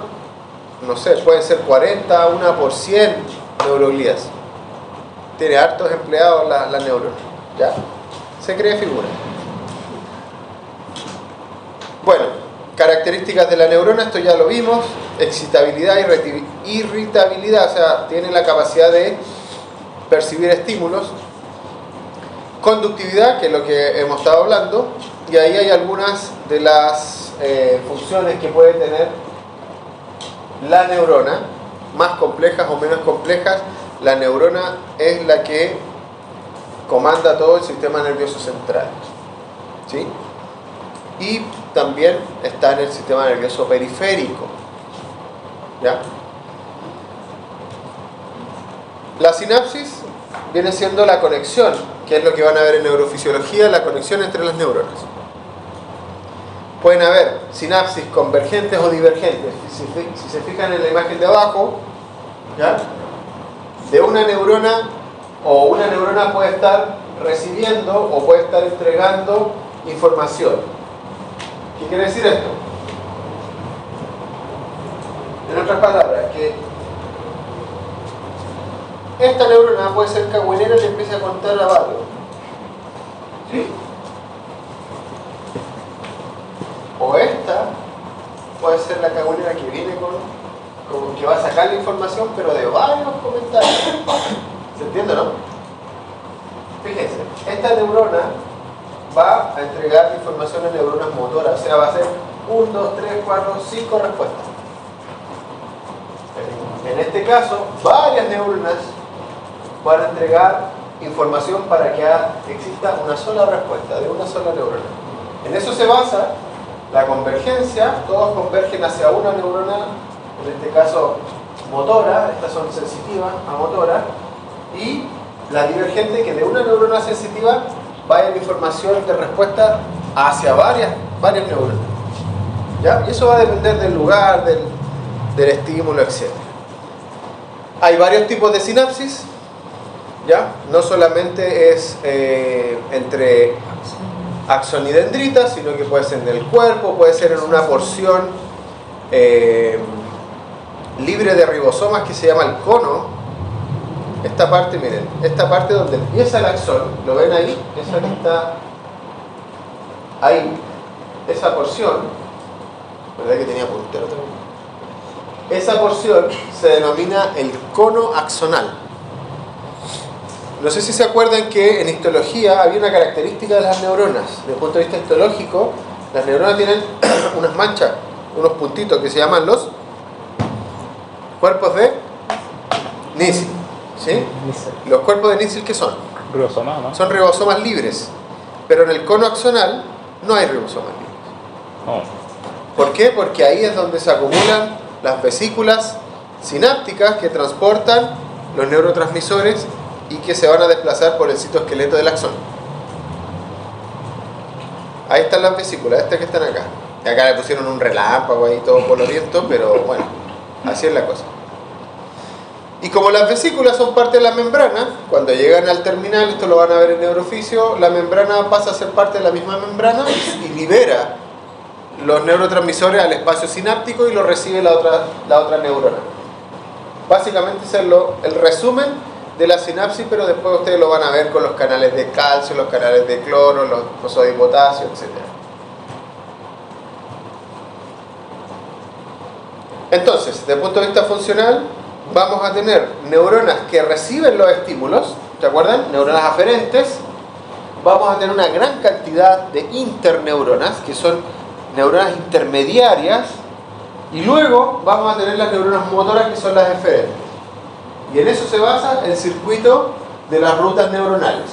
no sé, pueden ser 40, una por 100 neuroglías. Tiene hartos empleados la neurona. ¿Ya? Se cree figura. Bueno, características de la neurona, esto ya lo vimos. Excitabilidad, irritabilidad, o sea, tiene la capacidad de percibir estímulos. Conductividad, que es lo que hemos estado hablando, y ahí hay algunas de las funciones que puede tener la neurona, más complejas o menos complejas. La neurona es la que comanda todo el sistema nervioso central, ¿sí? Y también está en el sistema nervioso periférico, ¿ya? La sinapsis viene siendo la conexión, que es lo que van a ver en neurofisiología, la conexión entre las neuronas. Pueden haber sinapsis convergentes o divergentes. Si se fijan en la imagen de abajo, ¿ya? De una neurona, o una neurona puede estar recibiendo o puede estar entregando información. ¿Qué quiere decir esto? En otras palabras, que esta neurona puede ser cagüinera y empieza a contar a varios. ¿Sí? O esta puede ser la cagüinera que viene como que va a sacar la información, pero de varios comentarios. ¿Se entiende, no? Fíjense, esta neurona va a entregar información a neuronas motoras, o sea, va a ser 1, 2, 3, 4, 5 respuestas. En este caso, varias neuronas van a entregar información para que exista una sola respuesta de una sola neurona. En eso se basa la convergencia. Todos convergen hacia una neurona, en este caso motora, estas son sensitivas a motora, y la divergente, que de una neurona sensitiva vaya la información de respuesta hacia varias neuronas. ¿Ya? Y eso va a depender del lugar, del estímulo, etc. Hay varios tipos de sinapsis, ¿ya? No solamente es entre axón y dendrita, sino que puede ser en el cuerpo, puede ser en una porción libre de ribosomas que se llama el cono. Esta parte, miren, esta parte donde empieza el axón, ¿lo ven ahí? Esa que está ahí, esa porción, ¿verdad que tenía puntero también? Esa porción se denomina el cono axonal. No sé si se acuerdan que en histología había una característica de las neuronas. Desde el punto de vista histológico, las neuronas tienen unas manchas, unos puntitos que se llaman los cuerpos de Nissl. ¿Sí? Los cuerpos de Nissl, ¿qué son? Ribosoma, ¿no? Son ribosomas libres. Pero en el cono axonal no hay ribosomas libres. Oh. ¿Por qué? Porque ahí es donde se acumulan las vesículas sinápticas que transportan los neurotransmisores y que se van a desplazar por el citoesqueleto del axón. Ahí están las vesículas, estas que están acá. Y acá le pusieron un relámpago ahí todo polvoriento, pero bueno, así es la cosa. Y como las vesículas son parte de la membrana, cuando llegan al terminal, esto lo van a ver en neurofisio, la membrana pasa a ser parte de la misma membrana y libera los neurotransmisores al espacio sináptico y lo recibe la otra neurona. Básicamente es el resumen de la sinapsis, pero después ustedes lo van a ver con los canales de calcio, los canales de cloro, los sodio y potasio, etc. Entonces, desde el punto de vista funcional, vamos a tener neuronas que reciben los estímulos, ¿se acuerdan? Neuronas aferentes. Vamos a tener una gran cantidad de interneuronas, que son neuronas intermediarias, y luego vamos a tener las neuronas motoras, que son las eferentes. Y en eso se basa el circuito de las rutas neuronales,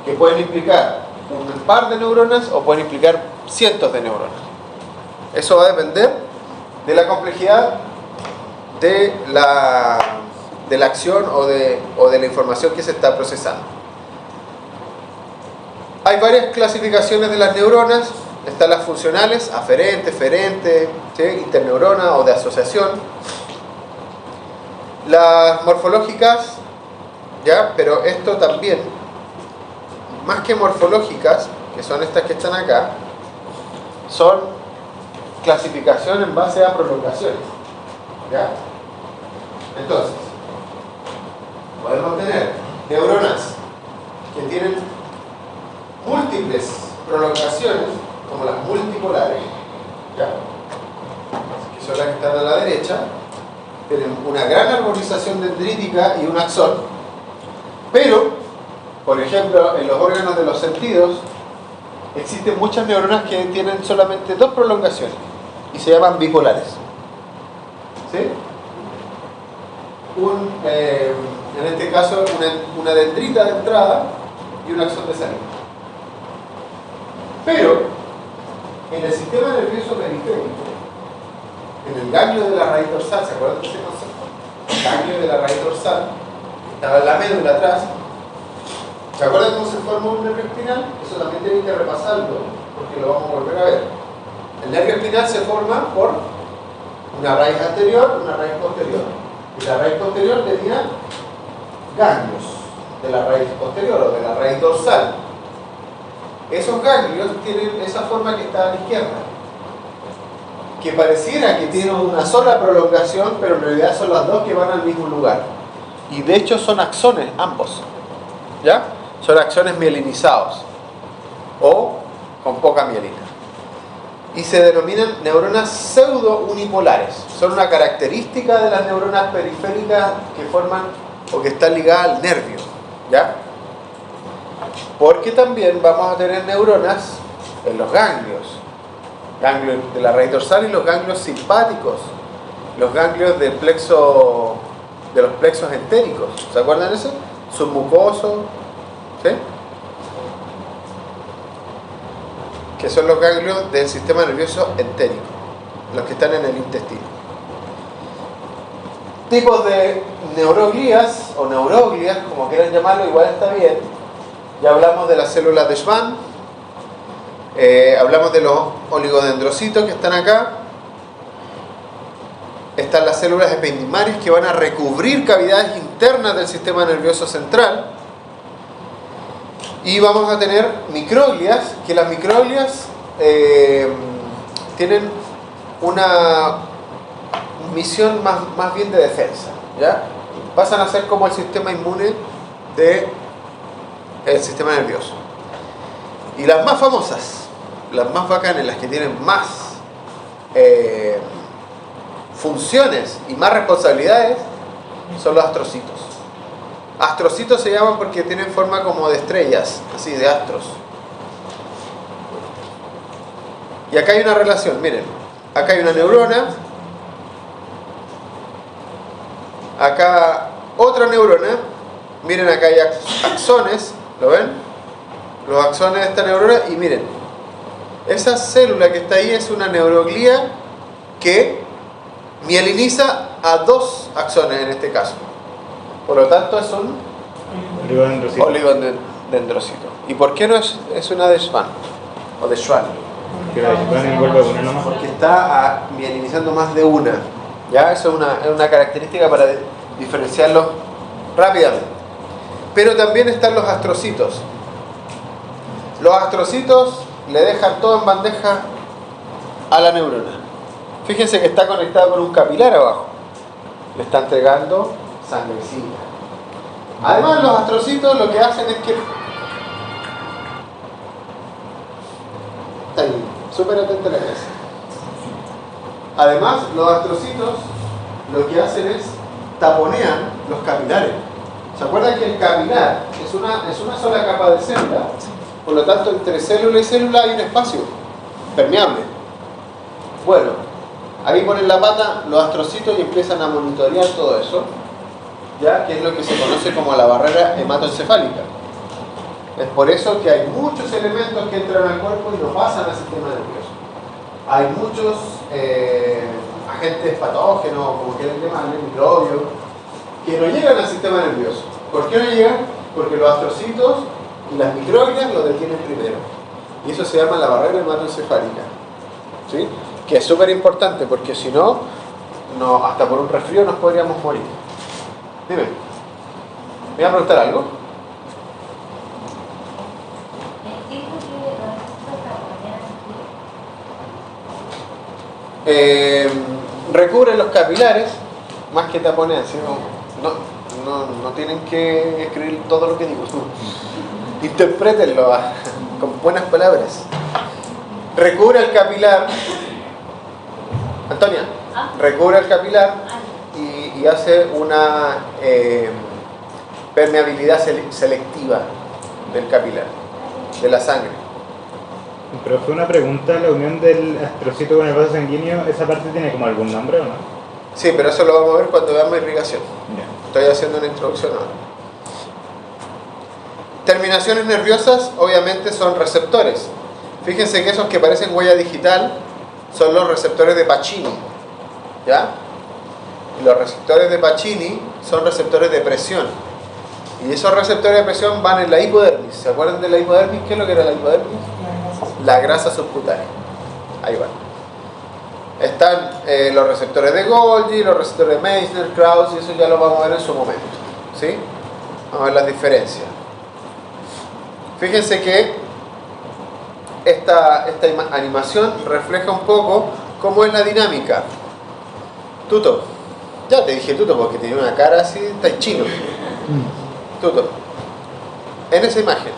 que pueden implicar un par de neuronas o pueden implicar cientos de neuronas. Eso va a depender de la complejidad de la acción o de la información que se está procesando. Hay varias clasificaciones de las neuronas. Están las funcionales, aferente, eferente, ¿sí? Interneurona o de asociación. Las morfológicas, ¿ya? Pero esto también, más que morfológicas, que son estas que están acá, son clasificación en base a prolongaciones, ¿ya? Entonces, podemos tener neuronas que tienen múltiples prolongaciones, como las multipolares, ¿ya? Que son las que están a la derecha. Tienen una gran arborización dendrítica y un axón, pero, por ejemplo, en los órganos de los sentidos existen muchas neuronas que tienen solamente dos prolongaciones y se llaman bipolares, ¿sí? En este caso una dendrita de entrada y un axón de salida. Pero en el sistema nervioso periférico, en el ganglio de la raíz dorsal, ¿se acuerdan de ese concepto? El ganglio de la raíz dorsal, estaba en la médula atrás. ¿Se acuerdan cómo se forma un nervio espinal? Eso también tienen que repasarlo, porque lo vamos a volver a ver. El nervio espinal se forma por una raíz anterior, una raíz posterior. Y la raíz posterior tenía ganglios de la raíz posterior o de la raíz dorsal. Esos ganglios tienen esa forma que está a la izquierda, que pareciera que tienen una sola prolongación, pero en realidad son las dos que van al mismo lugar. Y de hecho son axones ambos, ¿ya? Son axones mielinizados o con poca mielina. Y se denominan neuronas pseudo-unipolares. Son una característica de las neuronas periféricas que forman o que están ligadas al nervio, ¿ya? Porque también vamos a tener neuronas en los ganglios de la raíz dorsal y los ganglios simpáticos, los ganglios del plexo, de los plexos entéricos. ¿Se acuerdan de eso? Submucoso, ¿sí? Que son los ganglios del sistema nervioso entérico, los que están en el intestino. Tipos de neuroglías o neuroglias, como quieran llamarlo, igual está bien. Ya hablamos de las células de Schwann, hablamos de los oligodendrocitos que están acá. Están las células ependimarias que van a recubrir cavidades internas del sistema nervioso central. Y vamos a tener microglias, que las microglias tienen una misión más bien de defensa, ¿ya? Pasan a ser como el sistema inmune del sistema nervioso. Y las más famosas, las más bacanas, las que tienen más funciones y más responsabilidades, son los astrocitos. Astrocitos se llaman porque tienen forma como de estrellas, así de astros. Y acá hay una relación, miren, acá hay una neurona, acá otra neurona, miren acá hay axones ¿Lo ven? Los axones de esta neurona. Y miren, esa célula que está ahí es una neuroglía que mieliniza a 2 axones en este caso. Por lo tanto es un Oligodendrocito. oligodendrocito. ¿Y por qué no es una de Schwann? O de Schwann. Que la Schwann envuelve una nomás. Porque está mielinizando más de una. ¿Ya? Eso es una característica para diferenciarlos rápidamente. Pero también están los astrocitos. Los astrocitos le dejan todo en bandeja a la neurona. Fíjense que está conectado con un capilar abajo. Le está entregando sangrecita. Además, los astrocitos lo que hacen es que... Está ahí, súper atento a la cabeza. Además, los astrocitos lo que hacen es taponean los capilares. ¿Se acuerdan que el capilar es una sola capa de célula? Por lo tanto, entre célula y célula hay un espacio permeable. Bueno, ahí ponen la pata los astrocitos y empiezan a monitorear todo eso, ¿ya? Que es lo que se conoce como la barrera hematoencefálica. Es por eso que hay muchos elementos que entran al cuerpo y no pasan al sistema nervioso. Hay muchos agentes patógenos, como quieran llamarle, microbios, que no llegan al sistema nervioso. ¿Por qué no llegan? Porque los astrocitos y las microglias lo detienen primero. Y eso se llama la barrera hematoencefálica. ¿Sí? Que es súper importante porque si no, hasta por un resfrío nos podríamos morir. Dime, ¿me voy a preguntar algo? Recubren los capilares más que taponean, ¿sí? No tienen que escribir todo lo que digo. Interprétenlo con buenas palabras. Recubre el capilar. Antonia, recubre el capilar y hace una permeabilidad selectiva del capilar, de la sangre. Pero fue una pregunta, la unión del astrocito con el vaso sanguíneo, ¿esa parte tiene como algún nombre o no? Sí, pero eso lo vamos a ver cuando veamos irrigación. Ya. Estoy haciendo una introducción ahora. Terminaciones nerviosas obviamente son receptores. Fíjense que esos que parecen huella digital son los receptores de Pacini. ¿Ya? Y los receptores de Pacini son receptores de presión. Y esos receptores de presión van en la hipodermis. ¿Se acuerdan de la hipodermis? ¿Qué es lo que era la hipodermis? La grasa subcutánea. Ahí va. Están los receptores de Golgi, los receptores de Meissner, Krauss, y eso ya lo vamos a ver en su momento. ¿Sí? Vamos a ver las diferencias. Fíjense que esta animación refleja un poco cómo es la dinámica. Tuto. Ya te dije Tuto porque tiene una cara así, está chino. Tuto. En esa imagen,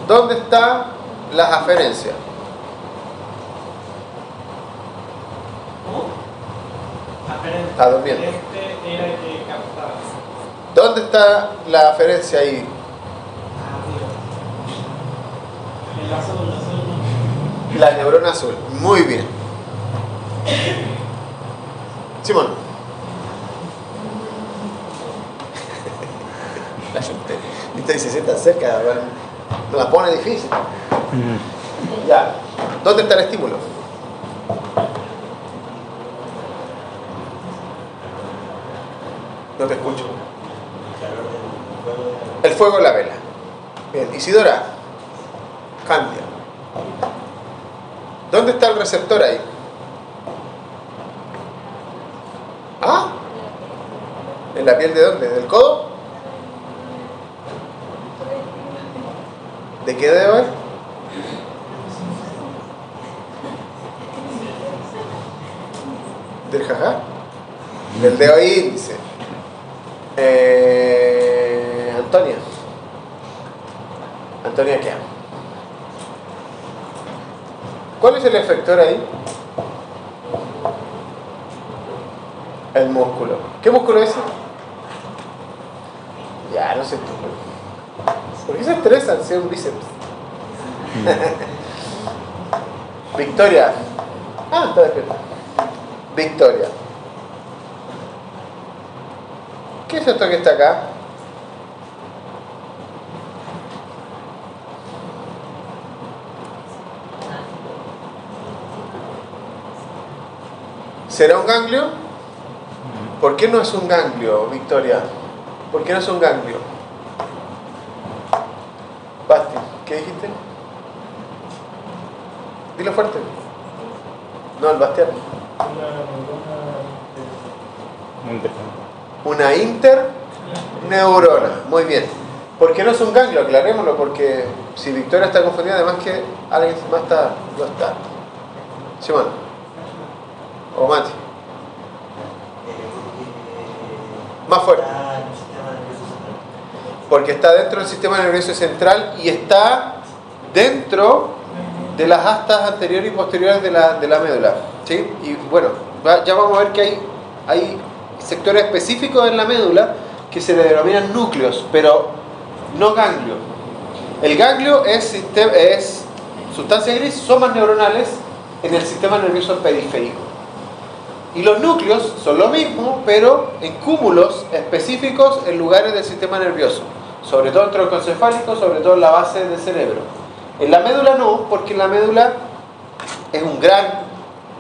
¿dónde está las aferencias? Está durmiendo. Este era el que captaba. ¿Dónde está la aferencia ahí? El azul. La neurona azul. Muy bien. Simón. La gente, viste, se sienta cerca, no la pone difícil. Ya. ¿Dónde está el estímulo? No te escucho. El fuego de la vela. Bien, Isidora. Cambia. ¿Dónde está el receptor ahí? ¿Ah? ¿En la piel de dónde? ¿Del codo? ¿De qué dedo es? ¿Del jajá? Del dedo índice. Antonia. Antonia, ¿qué? ¿Cuál es el efector ahí? El músculo. ¿Qué músculo es ese? Ya, no sé tú. ¿Por qué se estresan si es un bíceps? Victoria. Ah, está despierta. Victoria. ¿Qué es esto que está acá? ¿Será un ganglio? ¿Por qué no es un ganglio, Victoria? ¿Por qué no es un ganglio? Basti, ¿qué dijiste? Dilo fuerte. No, el Bastián. Una interneurona. Muy bien. ¿Por qué no es un ganglio? Aclarémoslo, porque si Victoria está confundida, además que alguien más no está. Simón. O Mati. Más fuerte. Porque está dentro del sistema nervioso central y está dentro de las astas anteriores y posteriores de la médula. ¿Sí? Y bueno, ya vamos a ver que hay sectores específicos en la médula que se le denominan núcleos, pero no ganglio. El ganglio es sustancias gris, somas neuronales en el sistema nervioso periférico. Y los núcleos son lo mismo, pero en cúmulos específicos en lugares del sistema nervioso, sobre todo en troncoencefálico, sobre todo en la base del cerebro. En la médula no, porque la médula es un gran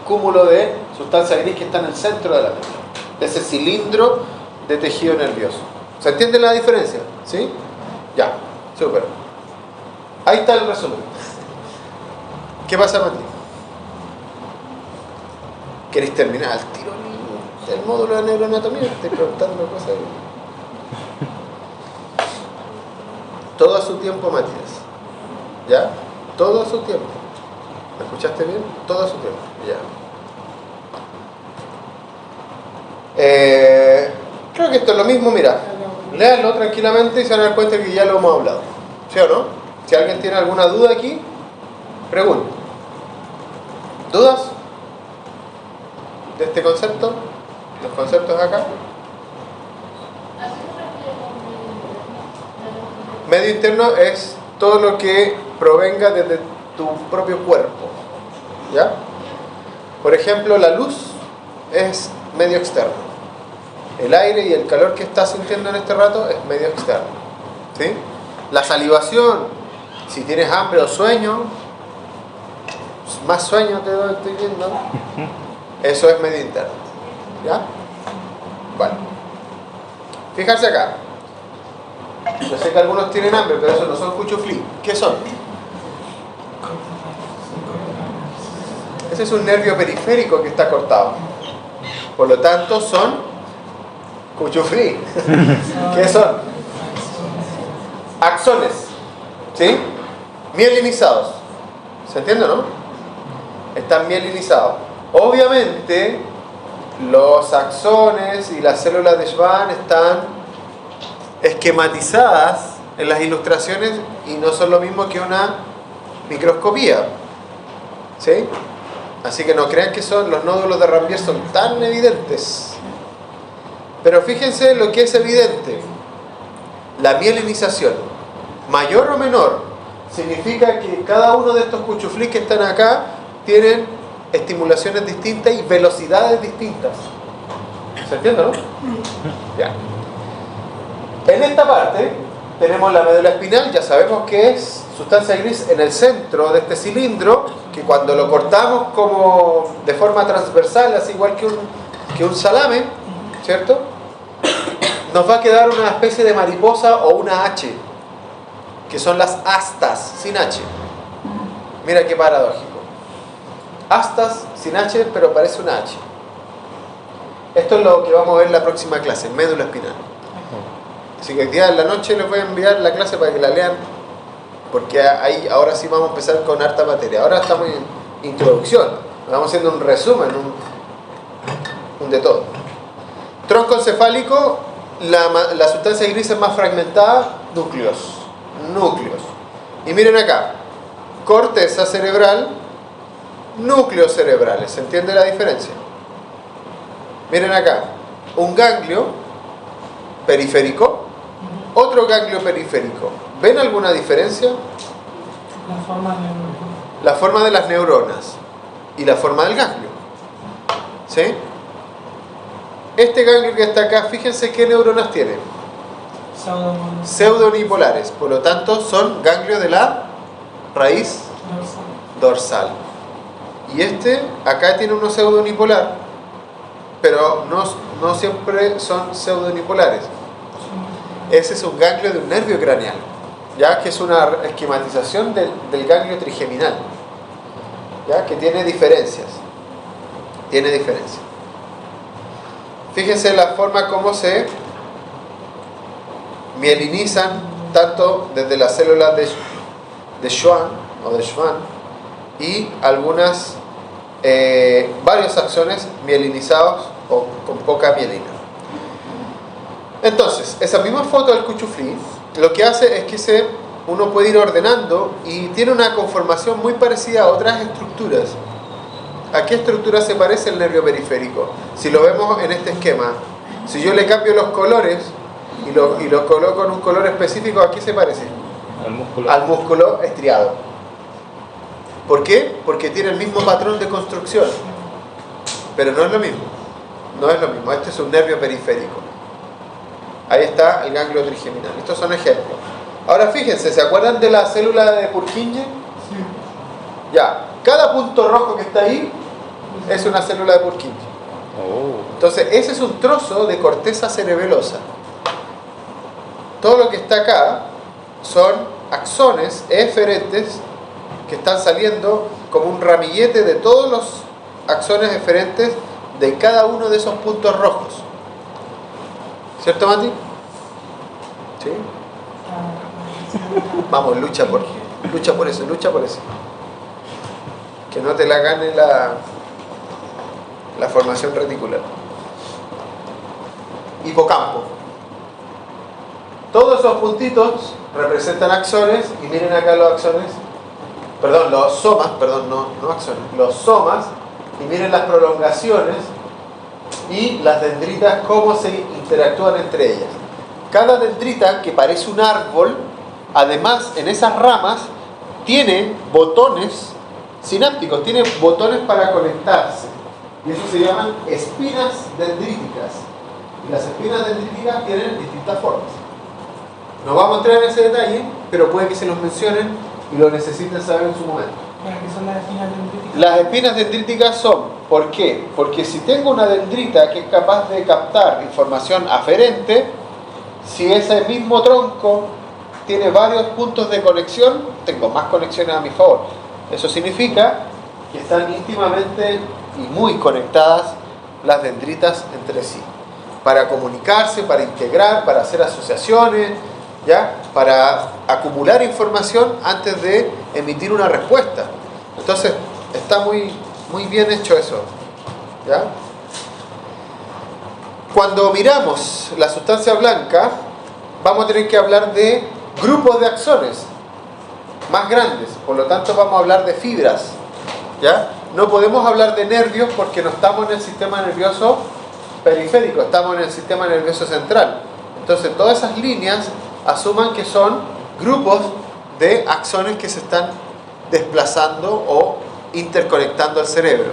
cúmulo de sustancias gris que está en el centro de la médula, de ese cilindro de tejido nervioso. ¿Se entiende la diferencia? ¿Sí? Ya, súper. Ahí está el resumen. ¿Qué pasa, Mati? ¿Querés terminar al tiro el módulo de neuroanatomía? Estoy preguntando cosas. Todo a su tiempo, Matías. ¿Ya? Todo a su tiempo. ¿Me escuchaste bien? Todo a su tiempo. Ya. Creo que esto es lo mismo, mira. Léanlo tranquilamente y se van a dar cuenta que ya lo hemos hablado. ¿Sí o no? Si alguien tiene alguna duda aquí, pregunte. ¿Dudas de este concepto? ¿Los conceptos acá? Medio interno es todo lo que provenga desde tu propio cuerpo. ¿Ya? Por ejemplo, la luz es medio externo. El aire y el calor que estás sintiendo en este rato es medio externo. ¿Sí? La salivación, si tienes hambre o sueño, más sueño estoy viendo, eso es medio interno. ¿Ya? Bueno. Fijarse acá. Yo sé que algunos tienen hambre, pero eso no son cuchuflí. ¿Qué son? Ese es un nervio periférico que está cortado. Por lo tanto, son cuchuflí. ¿Qué son? Axones. ¿Sí? Mielinizados. ¿Se entiende, no? Están mielinizados. Obviamente, los axones y las células de Schwann están esquematizadas en las ilustraciones y no son lo mismo que una microscopía. ¿Sí? Así que no crean que los nódulos de Ranvier son tan evidentes. Pero fíjense lo que es evidente. La mielinización, mayor o menor, significa que cada uno de estos cuchuflís que están acá tienen estimulaciones distintas y velocidades distintas. ¿Se entiende, no? Ya. En esta parte tenemos la médula espinal, ya sabemos que es sustancia gris en el centro de este cilindro, que cuando lo cortamos como de forma transversal, así igual que un salame, ¿cierto? Nos va a quedar una especie de mariposa o una H, que son las astas, sin H. Mira qué paradójico. Astas sin H, pero parece una H. Esto es lo que vamos a ver en la próxima clase, médula espinal. Así que el día de la noche les voy a enviar la clase para que la lean, porque ahí ahora sí vamos a empezar con harta materia. Ahora estamos en introducción, vamos haciendo un resumen, un de todo. Tronco encefálico, la sustancia gris es más fragmentada, núcleos. Y miren acá, corteza cerebral, núcleos cerebrales. ¿Se entiende la diferencia? Miren acá, un ganglio periférico, otro ganglio periférico. ¿Ven alguna diferencia? La forma de las neuronas y la forma del ganglio. ¿Sí? Este ganglio que está acá, fíjense qué neuronas tiene. Pseudonipolares. Por lo tanto, son ganglios de la raíz dorsal. Y este, acá tiene uno pseudonipolar, pero no siempre son pseudonipolares. Ese es un ganglio de un nervio craneal, ya que es una esquematización del ganglio trigeminal, ya que tiene diferencias. Fíjense la forma como se mielinizan tanto desde las células de Schwann o de Schwann y varios axones mielinizados o con poca mielina. Entonces, esa misma foto del cuchuflí lo que hace es que uno puede ir ordenando y tiene una conformación muy parecida a otras estructuras. ¿A qué estructura se parece el nervio periférico? Si lo vemos en este esquema, si yo le cambio los colores y lo coloco en un color específico, ¿a qué se parece? Al músculo estriado. ¿Por qué? Porque tiene el mismo patrón de construcción, pero no es lo mismo. Este es un nervio periférico. Ahí está el ganglio trigeminal. Estos son ejemplos. Ahora fíjense, ¿se acuerdan de la célula de Purkinje? Sí. Ya, cada punto rojo que está ahí es una célula de Purkinje. Entonces, ese es un trozo de corteza cerebelosa. Todo lo que está acá son axones eferentes que están saliendo como un ramillete de todos los axones eferentes de cada uno de esos puntos rojos. ¿Cierto, Mati? ¿Sí? Vamos, lucha por eso. Que no te la gane la formación reticular. Hipocampo. Todos esos puntitos representan axones y miren acá los somas, los somas, y miren las prolongaciones y las dendritas, cómo se interactúan entre ellas. Cada dendrita, que parece un árbol, además en esas ramas tiene botones sinápticos, tiene botones para conectarse, y eso se llaman espinas dendríticas, y las espinas dendríticas tienen distintas formas. No vamos a entrar en ese detalle, pero puede que se los mencionen y lo necesiten saber en su momento. ¿Qué son las espinas dendríticas? Las espinas dendríticas son, ¿por qué? Porque si tengo una dendrita que es capaz de captar información aferente, si ese mismo tronco tiene varios puntos de conexión, tengo más conexiones a mi favor. Eso significa que están íntimamente y muy conectadas las dendritas entre sí, para comunicarse, para integrar, para hacer asociaciones, ¿ya? Para acumular información antes de emitir una respuesta. Entonces, está muy bien hecho eso, ¿ya? Cuando miramos la sustancia blanca, vamos a tener que hablar de grupos de axones más grandes, por lo tanto vamos a hablar de fibras, ¿ya? No podemos hablar de nervios porque no estamos en el sistema nervioso periférico, estamos en el sistema nervioso central. Entonces todas esas líneas asuman que son grupos de axones que se están desplazando o interconectando al cerebro.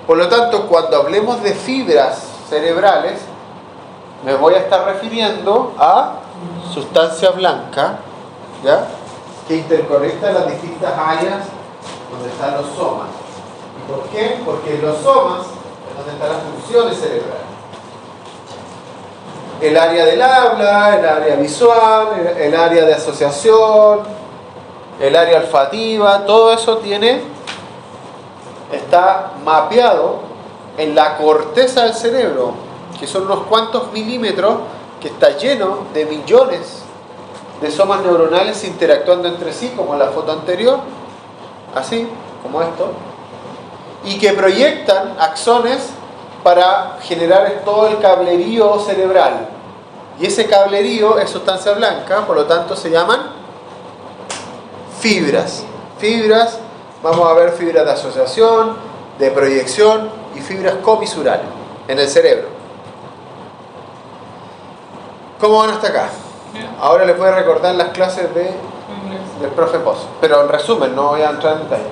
Por lo tanto, cuando hablemos de fibras cerebrales, me voy a estar refiriendo a sustancia blanca, ¿ya? Que interconecta las distintas áreas donde están los somas. ¿Y por qué? Porque en los somas es donde están las funciones cerebrales. El área del habla, el área visual, el área de asociación, el área olfativa, todo eso está mapeado en la corteza del cerebro, que son unos cuantos milímetros, que está lleno de millones de somas neuronales interactuando entre sí, como en la foto anterior, así, como esto, y que proyectan axones para generar todo el cablerío cerebral. Y ese cablerío es sustancia blanca, por lo tanto se llaman fibras. Fibras, vamos a ver fibras de asociación, de proyección y fibras comisurales en el cerebro. ¿Cómo van hasta acá? Ahora les voy a recordar las clases del profe Pozo, pero en resumen, no voy a entrar en detalle.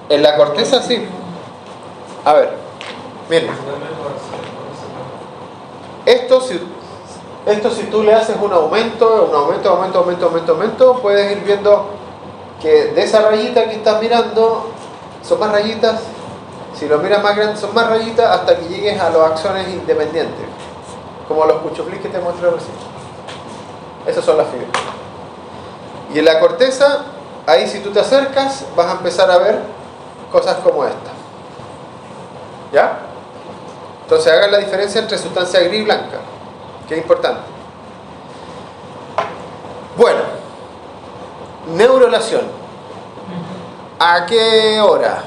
En la corteza sí. A ver, miren. Esto, si tú le haces un aumento, puedes ir viendo que de esa rayita que estás mirando son más rayitas. Si lo miras más grande son más rayitas hasta que llegues a los axones independientes, como los cuchuflis que te mostré recién. Esas son las fibras. Y en la corteza, ahí si tú te acercas vas a empezar a ver cosas como esta. ¿Ya? Entonces hagan la diferencia entre sustancia gris y blanca, que es importante. Bueno, neurulación. ¿A qué hora?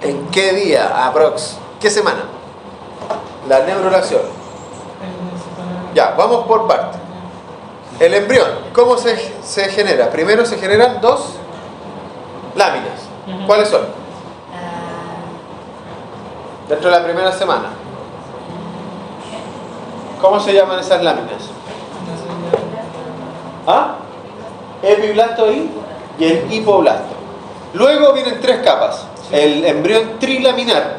¿En qué día? Aprox. ¿Qué semana? La neurulación. Ya, vamos por partes. El embrión, ¿cómo se genera? Primero se generan dos láminas. ¿Cuáles son? Dentro de la primera semana. ¿Cómo se llaman esas láminas? ¿Ah? Epiblasto y el hipoblasto. Luego vienen tres capas. El embrión trilaminar.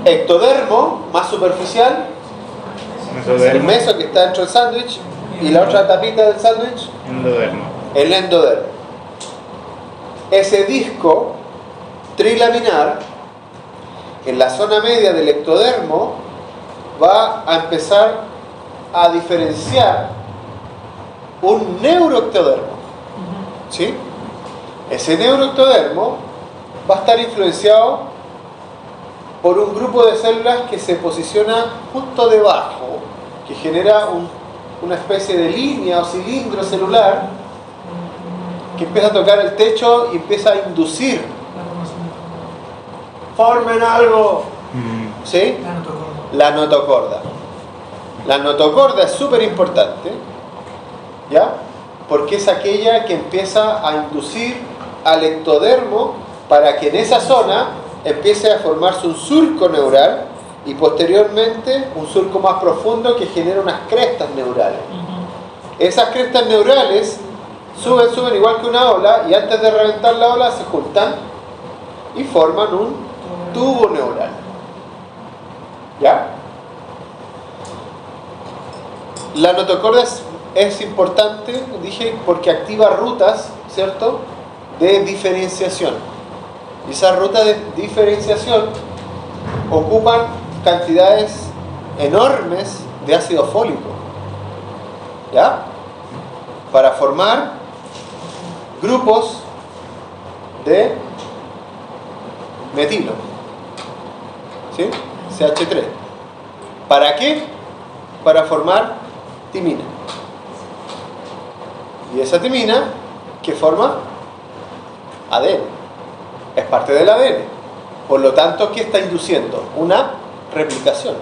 Ectodermo, más superficial. El meso que está dentro del sándwich. Y la otra tapita del sándwich. Endodermo. El endodermo. Ese disco trilaminar, en la zona media del ectodermo, va a empezar a diferenciar un neuroectodermo. ¿Sí? Ese neuroectodermo va a estar influenciado por un grupo de células que se posiciona justo debajo, que genera una especie de línea o cilindro celular que empieza a tocar el techo y empieza a inducir. Formen algo. ¿Sí? La notocorda. La notocorda es súper importante, ¿ya? Porque es aquella que empieza a inducir al ectodermo para que en esa zona empiece a formarse un surco neural y posteriormente un surco más profundo que genera unas crestas neurales. Esas crestas neurales suben igual que una ola y antes de reventar la ola se juntan y forman un tubo neural. ¿Ya? La notocorda es importante, dije, porque activa rutas, ¿cierto?, de diferenciación. Y esas rutas de diferenciación ocupan cantidades enormes de ácido fólico, ¿ya?, para formar grupos de metilo, ¿sí? CH3. ¿Para qué? Para formar timina. Y esa timina, ¿qué forma? ADN. Es parte del ADN. Por lo tanto, ¿qué está induciendo? Una replicación.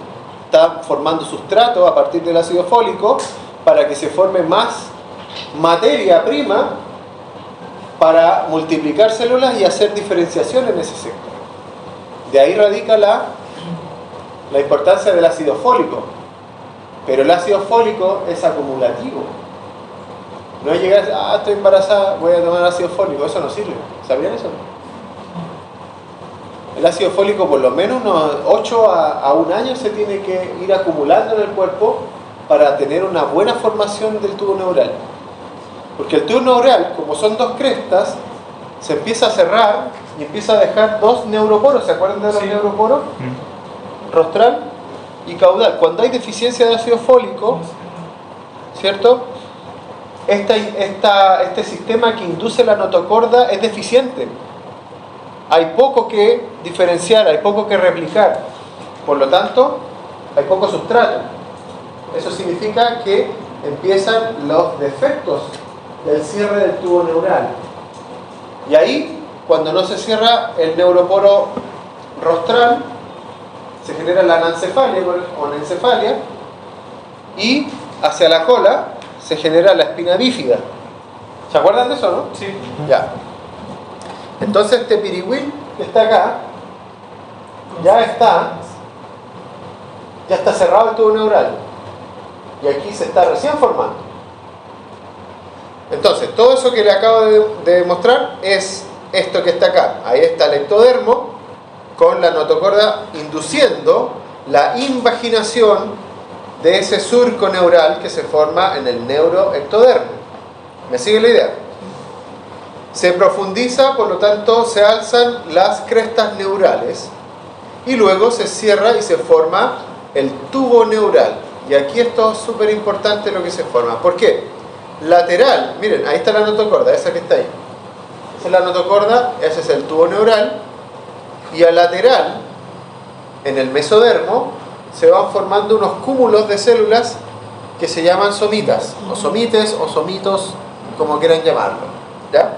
Está formando sustrato a partir del ácido fólico para que se forme más materia prima para multiplicar células y hacer diferenciación en ese sector. De ahí radica la importancia del ácido fólico. Pero el ácido fólico es acumulativo. No es llegar, estoy embarazada, voy a tomar ácido fólico. Eso no sirve. ¿Sabían eso? El ácido fólico por lo menos unos 8 a 1 año se tiene que ir acumulando en el cuerpo para tener una buena formación del tubo neural. Porque el tubo neural, como son dos crestas, se empieza a cerrar y empieza a dejar dos neuroporos. ¿Se acuerdan de los neuroporos? Rostral y caudal. Cuando hay deficiencia de ácido fólico, ¿cierto?, este sistema que induce la notocorda es deficiente. Hay poco que diferenciar, hay poco que replicar. Por lo tanto, hay poco sustrato. Eso significa que empiezan los defectos del cierre del tubo neural. Y ahí, cuando no se cierra el neuroporo rostral, se genera la anencefalia o anencefalia, y hacia la cola se genera la espina bífida. ¿Se acuerdan de eso, no? Sí. Ya. Entonces este pirigüín que está acá ya está cerrado el tubo neural y aquí se está recién formando. Entonces todo eso que le acabo de mostrar es esto que está acá. Ahí está el ectodermo con la notocorda induciendo la invaginación de ese surco neural que se forma en el neuroectodermo. ¿Me sigue la idea? Se profundiza, por lo tanto se alzan las crestas neurales y luego se cierra y se forma el tubo neural. Y aquí esto es súper importante lo que se forma. ¿Por qué? Lateral, miren, ahí está la notocorda, esa que está ahí. Esa es la notocorda, ese es el tubo neural. Y al lateral, en el mesodermo, se van formando unos cúmulos de células que se llaman somitas, o somites, o somitos, como quieran llamarlo. ¿Ya?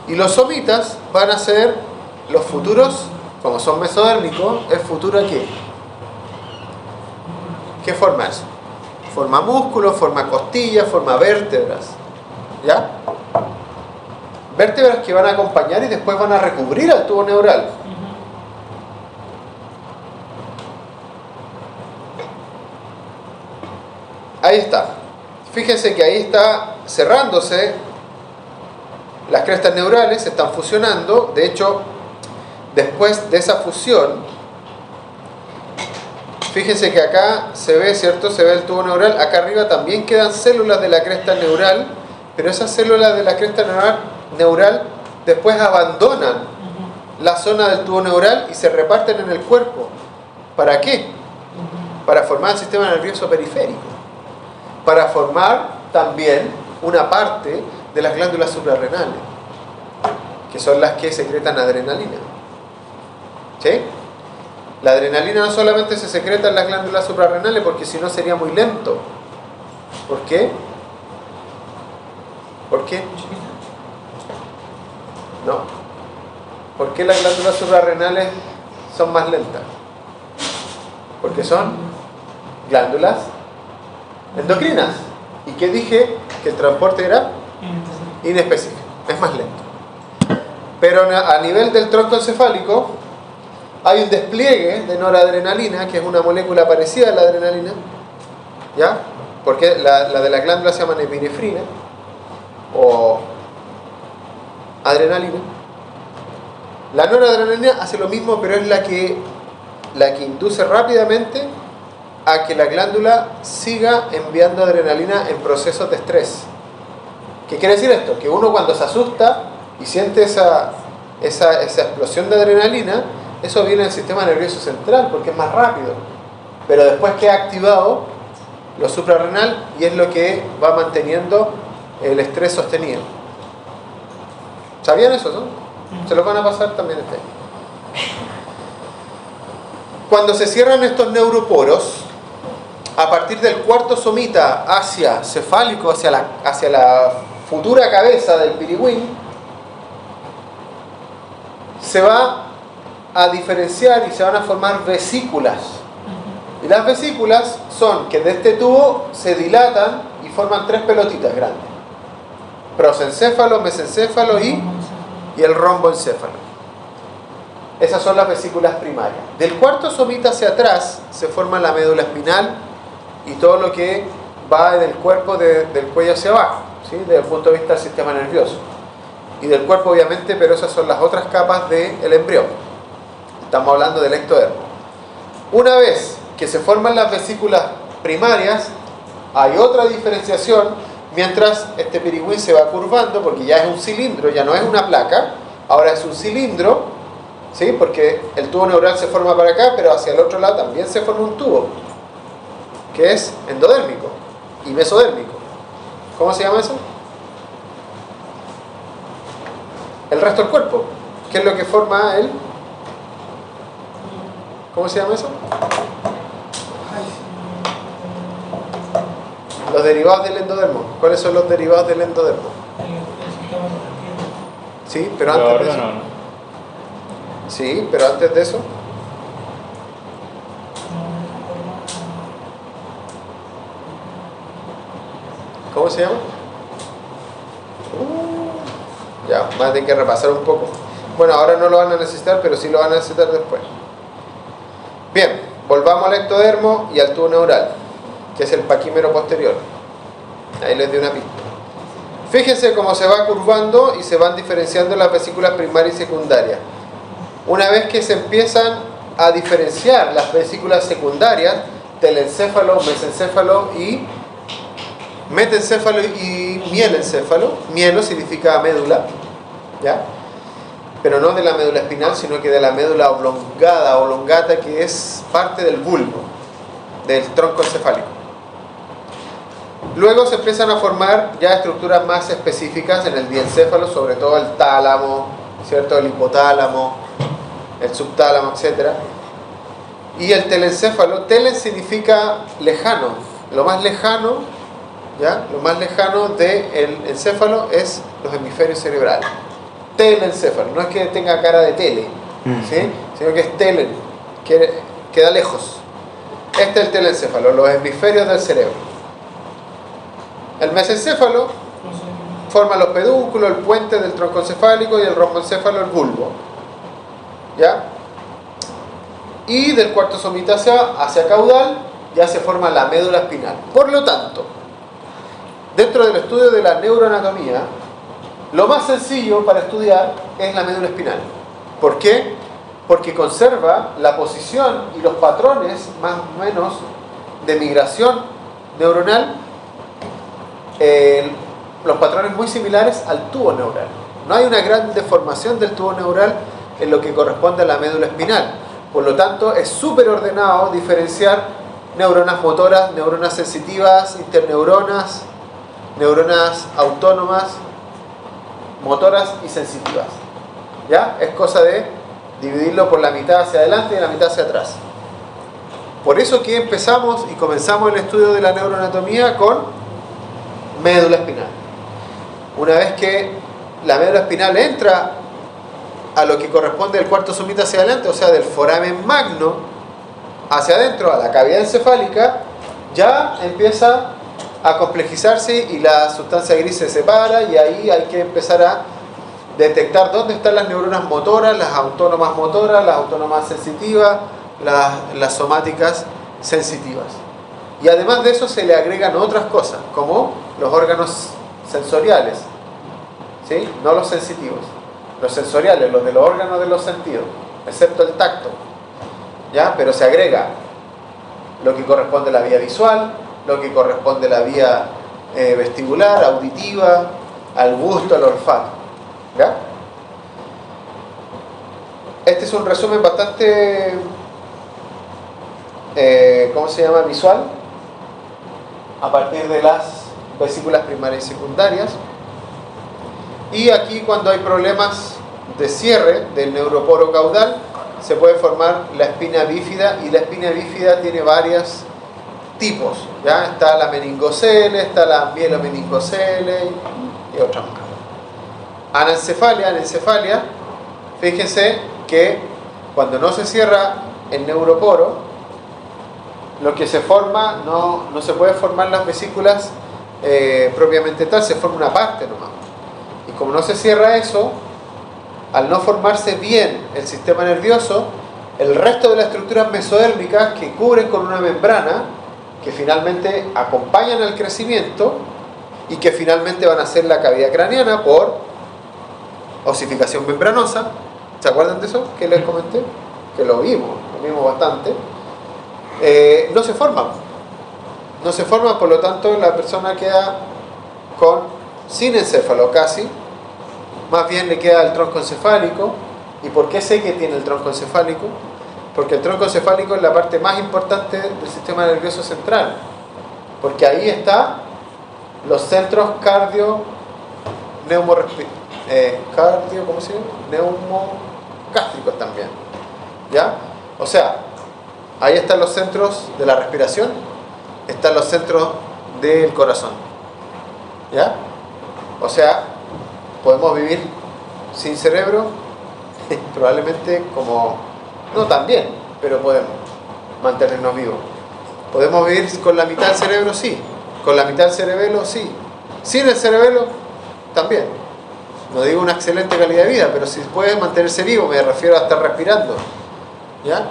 Y los somitas van a ser los futuros, como son mesodérmicos, ¿es futuro qué? ¿Qué forma eso? Forma músculos, forma costillas, forma vértebras. ¿Ya? Vértebras que van a acompañar y después van a recubrir al tubo neural. Ahí está. Fíjense que ahí está cerrándose las crestas neurales, se están fusionando. De hecho, después de esa fusión, fíjense que acá se ve, ¿cierto? Se ve el tubo neural. Acá arriba también quedan células de la cresta neural, pero esas células de la cresta neural después abandonan la zona del tubo neural y se reparten en el cuerpo. ¿Para qué? Para formar el sistema nervioso periférico. Para formar también una parte de las glándulas suprarrenales, que son las que secretan adrenalina. ¿Sí? La adrenalina no solamente se secreta en las glándulas suprarrenales, porque si no sería muy lento. ¿Por qué? ¿Por qué? No. ¿Por qué las glándulas suprarrenales son más lentas? Porque son glándulas endocrinas. ¿Y qué dije? Que el transporte era inespecífico, es más lento. Pero a nivel del tronco encefálico hay un despliegue de noradrenalina, que es una molécula parecida a la adrenalina, ¿ya? Porque la de las glándulas se llama epinefrina o adrenalina. La noradrenalina hace lo mismo, pero es la que induce rápidamente a que la glándula siga enviando adrenalina en procesos de estrés. ¿Qué quiere decir esto? Que uno cuando se asusta y siente esa explosión de adrenalina, eso viene del sistema nervioso central porque es más rápido. Pero después queda activado lo suprarrenal y es lo que va manteniendo el estrés sostenido. ¿Sabían eso, no? Se los van a pasar también este año. Cuando se cierran estos neuroporos, a partir del cuarto somita hacia cefálico, hacia la futura cabeza del pirigüín, se va a diferenciar y se van a formar vesículas. Y las vesículas son que de este tubo se dilatan y forman tres pelotitas grandes: prosencéfalo, mesencéfalo y el romboencéfalo. Esas son las vesículas primarias. Del cuarto somita hacia atrás se forma la médula espinal y todo lo que va en el cuerpo del cuello hacia abajo, ¿sí? Desde el punto de vista del sistema nervioso. Y del cuerpo obviamente, pero esas son las otras capas del embrión. Estamos hablando del ectodermo. Una vez que se forman las vesículas primarias, hay otra diferenciación mientras este pirigüín se va curvando, porque ya es un cilindro, ya no es una placa, ahora es un cilindro, ¿sí? Porque el tubo neural se forma para acá, pero hacia el otro lado también se forma un tubo, que es endodérmico y mesodérmico. ¿Cómo se llama eso? El resto del cuerpo. ¿Qué es lo que forma él? ¿Cómo se llama eso? Los derivados del endodermo. ¿Cuáles son los derivados del endodermo? Sí, pero antes de eso. Sí, pero antes de eso. ¿Cómo se llama? Ya, van a tener que repasar un poco. Bueno, ahora no lo van a necesitar, pero sí lo van a necesitar después. Bien, volvamos al ectodermo y al tubo neural, que es el paquímero posterior. Ahí les di una pista. Fíjense cómo se va curvando y se van diferenciando las vesículas primarias y secundarias. Una vez que se empiezan a diferenciar las vesículas secundarias, telencéfalo, mesencéfalo y metencéfalo y mielencéfalo. Mielo significa médula, ¿ya? Pero no de la médula espinal, sino que de la médula oblongada, oblongata, que es parte del bulbo, del tronco encefálico. Luego se empiezan a formar ya estructuras más específicas en el diencéfalo, sobre todo el tálamo, ¿cierto? El hipotálamo, el subtálamo, etc. Y el telencéfalo, telen significa lejano, lo más lejano, ¿ya? Lo más lejano del encéfalo es los hemisferios cerebrales. Telencéfalo, no es que tenga cara de tele, ¿sí? Sino que es telen, que queda lejos. Este es el telencéfalo, los hemisferios del cerebro. El mesencéfalo forma los pedúnculos, el puente del tronco encefálico, y el romboencéfalo el bulbo, ¿ya? Y del cuarto somitácea hacia caudal ya se forma la médula espinal. Por lo tanto, dentro del estudio de la neuroanatomía, lo más sencillo para estudiar es la médula espinal. ¿Por qué? Porque conserva la posición y los patrones más o menos de migración neuronal, los patrones muy similares al tubo neural. No hay una gran deformación del tubo neural en lo que corresponde a la médula espinal. Por lo tanto, es súper ordenado diferenciar neuronas motoras, neuronas sensitivas, interneuronas, neuronas autónomas, motoras y sensitivas. ¿Ya? Es cosa de dividirlo por la mitad hacia adelante y la mitad hacia atrás. Por eso que empezamos y comenzamos el estudio de la neuroanatomía con médula espinal. Una vez que la médula espinal entra a lo que corresponde del cuarto sumita hacia adelante, o sea, del foramen magno hacia adentro, a la cavidad encefálica, ya empieza a complejizarse y la sustancia gris se separa, y ahí hay que empezar a detectar dónde están las neuronas motoras, las autónomas sensitivas, las somáticas sensitivas. Y además de eso se le agregan otras cosas, como los órganos sensoriales, ¿sí? No los sensitivos, los sensoriales, los de los órganos de los sentidos, excepto el tacto, ¿ya? Pero se agrega lo que corresponde a la vía visual, lo que corresponde a la vía vestibular, auditiva, al gusto, al olfato, ¿ya? Este es un resumen bastante, ¿cómo se llama? Visual, a partir de las vesículas primarias y secundarias. Y aquí, cuando hay problemas de cierre del neuroporo caudal, se puede formar la espina bífida, y la espina bífida tiene varios tipos, ¿ya? Está la meningocele, está la mielomeningocele y otras más. Anencefalia, fíjense que cuando no se cierra el neuroporo, lo que se forma, no se puede formar las vesículas propiamente tal, se forma una parte nomás. Y como no se cierra eso, al no formarse bien el sistema nervioso, el resto de las estructuras mesodérmicas que cubren con una membrana, que finalmente acompañan al crecimiento y que finalmente van a ser la cavidad craneana por osificación membranosa. ¿Se acuerdan de eso que les comenté? Que lo vimos bastante. No se forman, por lo tanto la persona queda sin encéfalo casi, más bien le queda el tronco encefálico. ¿Y por qué sé que tiene el tronco encefálico? Porque el tronco encefálico es la parte más importante del sistema nervioso central, porque ahí están los centros neumogástricos también, ¿ya? O sea, ahí están los centros de la respiración, están los centros del corazón, ¿ya? O sea, podemos vivir sin cerebro, probablemente no tan bien, pero podemos mantenernos vivos. ¿Podemos vivir con la mitad del cerebro? Sí. ¿Con la mitad del cerebelo? Sí. Sin el cerebelo, también. No digo una excelente calidad de vida, pero si puede mantenerse vivo, me refiero a estar respirando, ¿ya?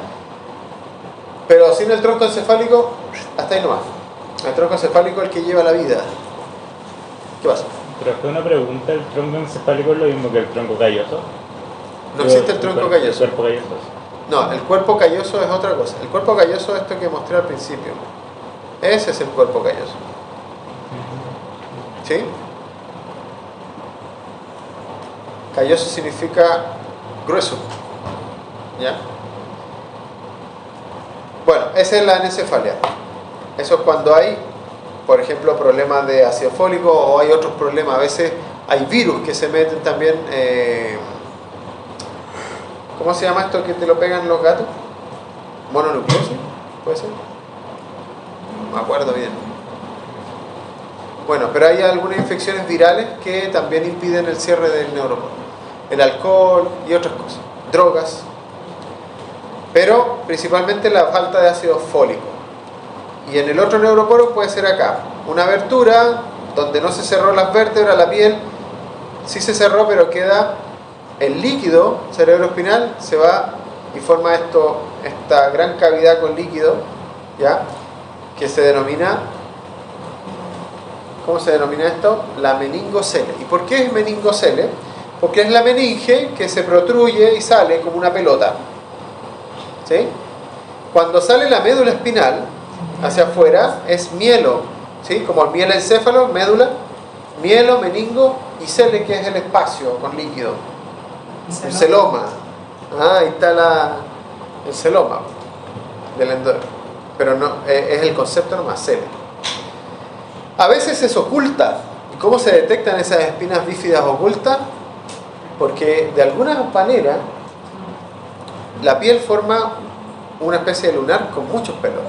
Pero sin el tronco encefálico, hasta ahí nomás. El tronco encefálico es el que lleva la vida. ¿Qué pasa? Pero fue una pregunta, ¿el tronco encefálico es lo mismo que el tronco calloso? No existe el tronco calloso. ¿El cuerpo calloso? No, el cuerpo calloso es otra cosa. El cuerpo calloso es esto que mostré al principio. Ese es el cuerpo calloso. ¿Sí? Calloso significa grueso. ¿Ya? Bueno, esa es la anencefalia. Eso es cuando hay, por ejemplo, problemas de ácido fólico o hay otros problemas. A veces hay virus que se meten también. ¿Cómo se llama esto que te lo pegan los gatos? ¿Mononucleosis? ¿Puede ser? No me acuerdo bien. Bueno, pero hay algunas infecciones virales que también impiden el cierre del neuroporo. El alcohol y otras cosas. Drogas. Pero principalmente la falta de ácido fólico. Y en el otro neuroporo puede ser acá. Una abertura donde no se cerró las vértebras, la piel sí se cerró, pero queda el líquido cerebroespinal, se va y forma esta gran cavidad con líquido, ¿ya? Que se denomina, ¿cómo se denomina esto? La meningocele. ¿Y por qué es meningocele? Porque es la meninge que se protruye y sale como una pelota. ¿Sí? Cuando sale la médula espinal hacia afuera es mielo, ¿sí? Como el mielencéfalo, médula, mielo, meningo y cele, que es el espacio con líquido. El celoma. Ahí está el celoma del endodermo. Pero no, es el concepto nomás, cele. A veces se oculta. ¿Y cómo se detectan esas espinas bífidas ocultas? Porque de alguna manera la piel forma una especie de lunar con muchos pelos.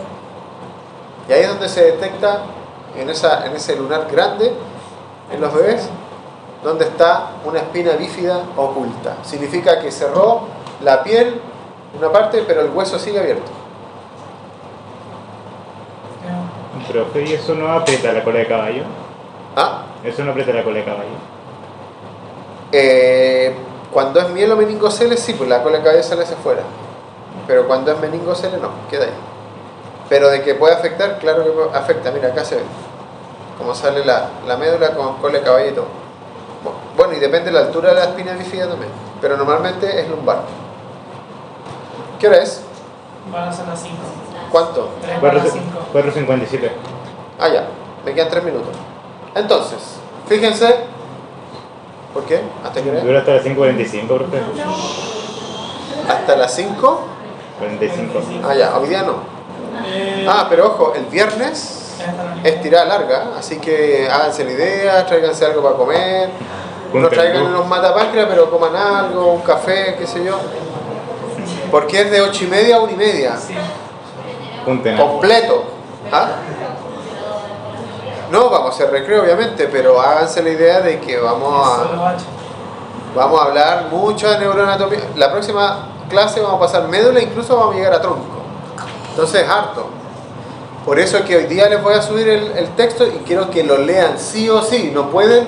Y ahí es donde se detecta, en ese lunar grande, en los bebés, donde está una espina bífida oculta. Significa que cerró la piel, una parte, pero el hueso sigue abierto. Profe, ¿y eso no aprieta la cola de caballo? ¿Ah? ¿Eso no aprieta la cola de caballo? Cuando es mielomeningocele, sí, pues la cola de caballo sale hacia afuera. Pero cuando es meningocele, no, queda ahí. Pero de que puede afectar, claro que afecta. Mira, acá se ve cómo sale la médula con cola de caballo y todo. Bueno, y depende de la altura de la espina bífida también. Pero normalmente es lumbar. ¿Qué hora es? Van a ser las 5. ¿Cuánto? 4:57. Ah, ya. Me quedan 3 minutos. Entonces, fíjense. ¿Por qué? ¿Hasta qué hora? Dura hasta las 5:45, profe. ¿Hasta las 5? 45. Ah, ya. Hoy día no. Ah, pero ojo, el viernes es tirada larga, así que háganse la idea, tráiganse algo para comer. No traigan unos matapáncreas, pero coman algo, un café, qué sé yo. Porque es de 8:30 a 1:30. Completo. ¿Ah? No, vamos a hacer recreo, obviamente, pero háganse la idea de que vamos a hablar mucho de neuroanatomía. La próxima clase vamos a pasar médula, incluso vamos a llegar a tronco. Entonces es harto. Por eso es que hoy día les voy a subir el texto y quiero que lo lean sí o sí. No pueden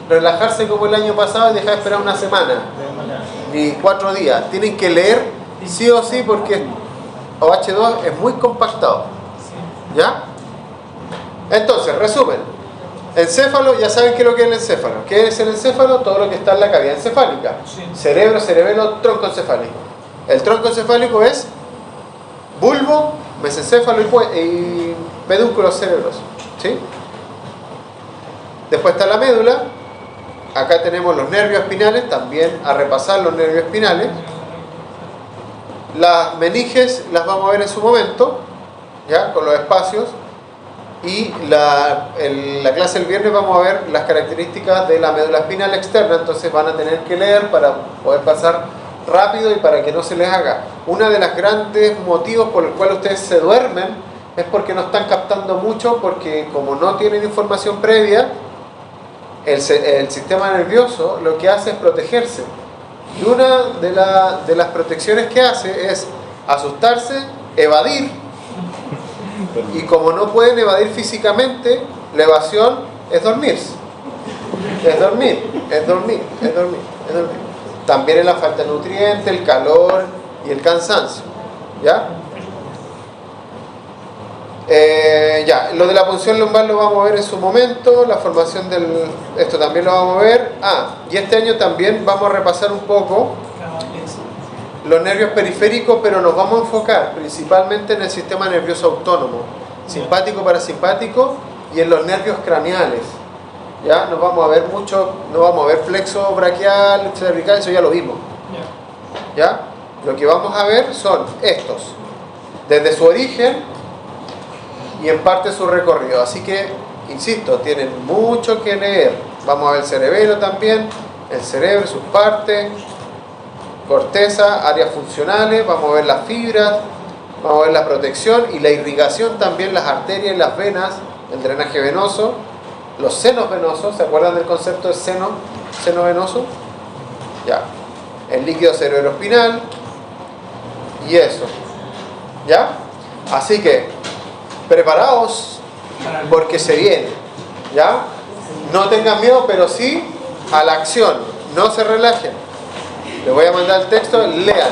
relajarse como el año pasado y dejar de esperar una semana ni 4 días. Tienen que leer sí o sí porque OH2 es muy compactado. ¿Ya? Entonces, resumen. Encéfalo, ya saben qué es lo que es el encéfalo. ¿Qué es el encéfalo? Todo lo que está en la cavidad encefálica. Cerebro, cerebelo, tronco encefálico. El tronco encefálico es bulbo, mesencéfalo y pedúnculos cerebrosos. ¿Sí? Después está la médula. Acá tenemos los nervios espinales, también a repasar los nervios espinales. Las meninges las vamos a ver en su momento, ya con los espacios. Y la clase del viernes vamos a ver las características de la médula espinal externa, entonces van a tener que leer para poder pasar rápido y para que no se les haga. Uno de los grandes motivos por el cual ustedes se duermen es porque no están captando mucho, porque como no tienen información previa, el sistema nervioso lo que hace es protegerse. Y una de las protecciones que hace es asustarse, evadir. Y como no pueden evadir físicamente, la evasión es dormirse. Es dormir. También es la falta de nutrientes, el calor y el cansancio. ¿Ya? Ya, lo de la punción lumbar lo vamos a ver en su momento. La formación esto también lo vamos a ver. Y este año también vamos a repasar un poco los nervios periféricos, pero nos vamos a enfocar principalmente en el sistema nervioso autónomo, simpático, parasimpático y en los nervios craneales. Ya no vamos a ver mucho, no vamos a ver flexo braquial, cervical, eso ya lo vimos. ¿Ya? Lo que vamos a ver son estos, desde su origen y en parte su recorrido. Así que, insisto, tienen mucho que leer. Vamos a ver el cerebelo también, el cerebro, sus partes, corteza, áreas funcionales, vamos a ver las fibras, vamos a ver la protección y la irrigación también, las arterias y las venas, el drenaje venoso, los senos venosos. ¿Se acuerdan del concepto de seno venoso? Ya. El líquido cerebroespinal y eso. ¿Ya? Así que, preparaos porque se viene. ¿Ya? No tengan miedo, pero sí a la acción. No se relajen. Les voy a mandar el texto, lean.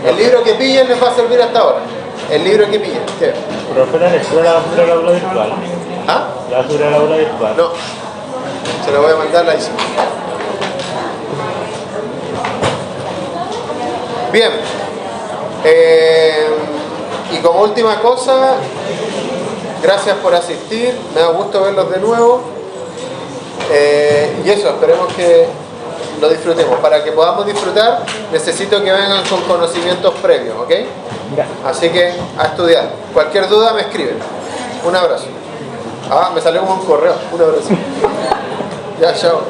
El libro que pillen les va a servir hasta ahora. El libro que pillen. ¿Qué? Profe, la lectura la va a hacer el aula virtual. ¿Ah? La va a hacer el aula virtual. No. Se lo voy a mandar la hice. Bien. Y como última cosa, gracias por asistir. Me da gusto verlos de nuevo. Y eso, esperemos que lo disfrutemos. Para que podamos disfrutar, necesito que vengan con conocimientos previos, ¿ok? Ya. Así que a estudiar. Cualquier duda me escriben. Un abrazo. Ah, me salió como un correo. Un abrazo. Ya, chao.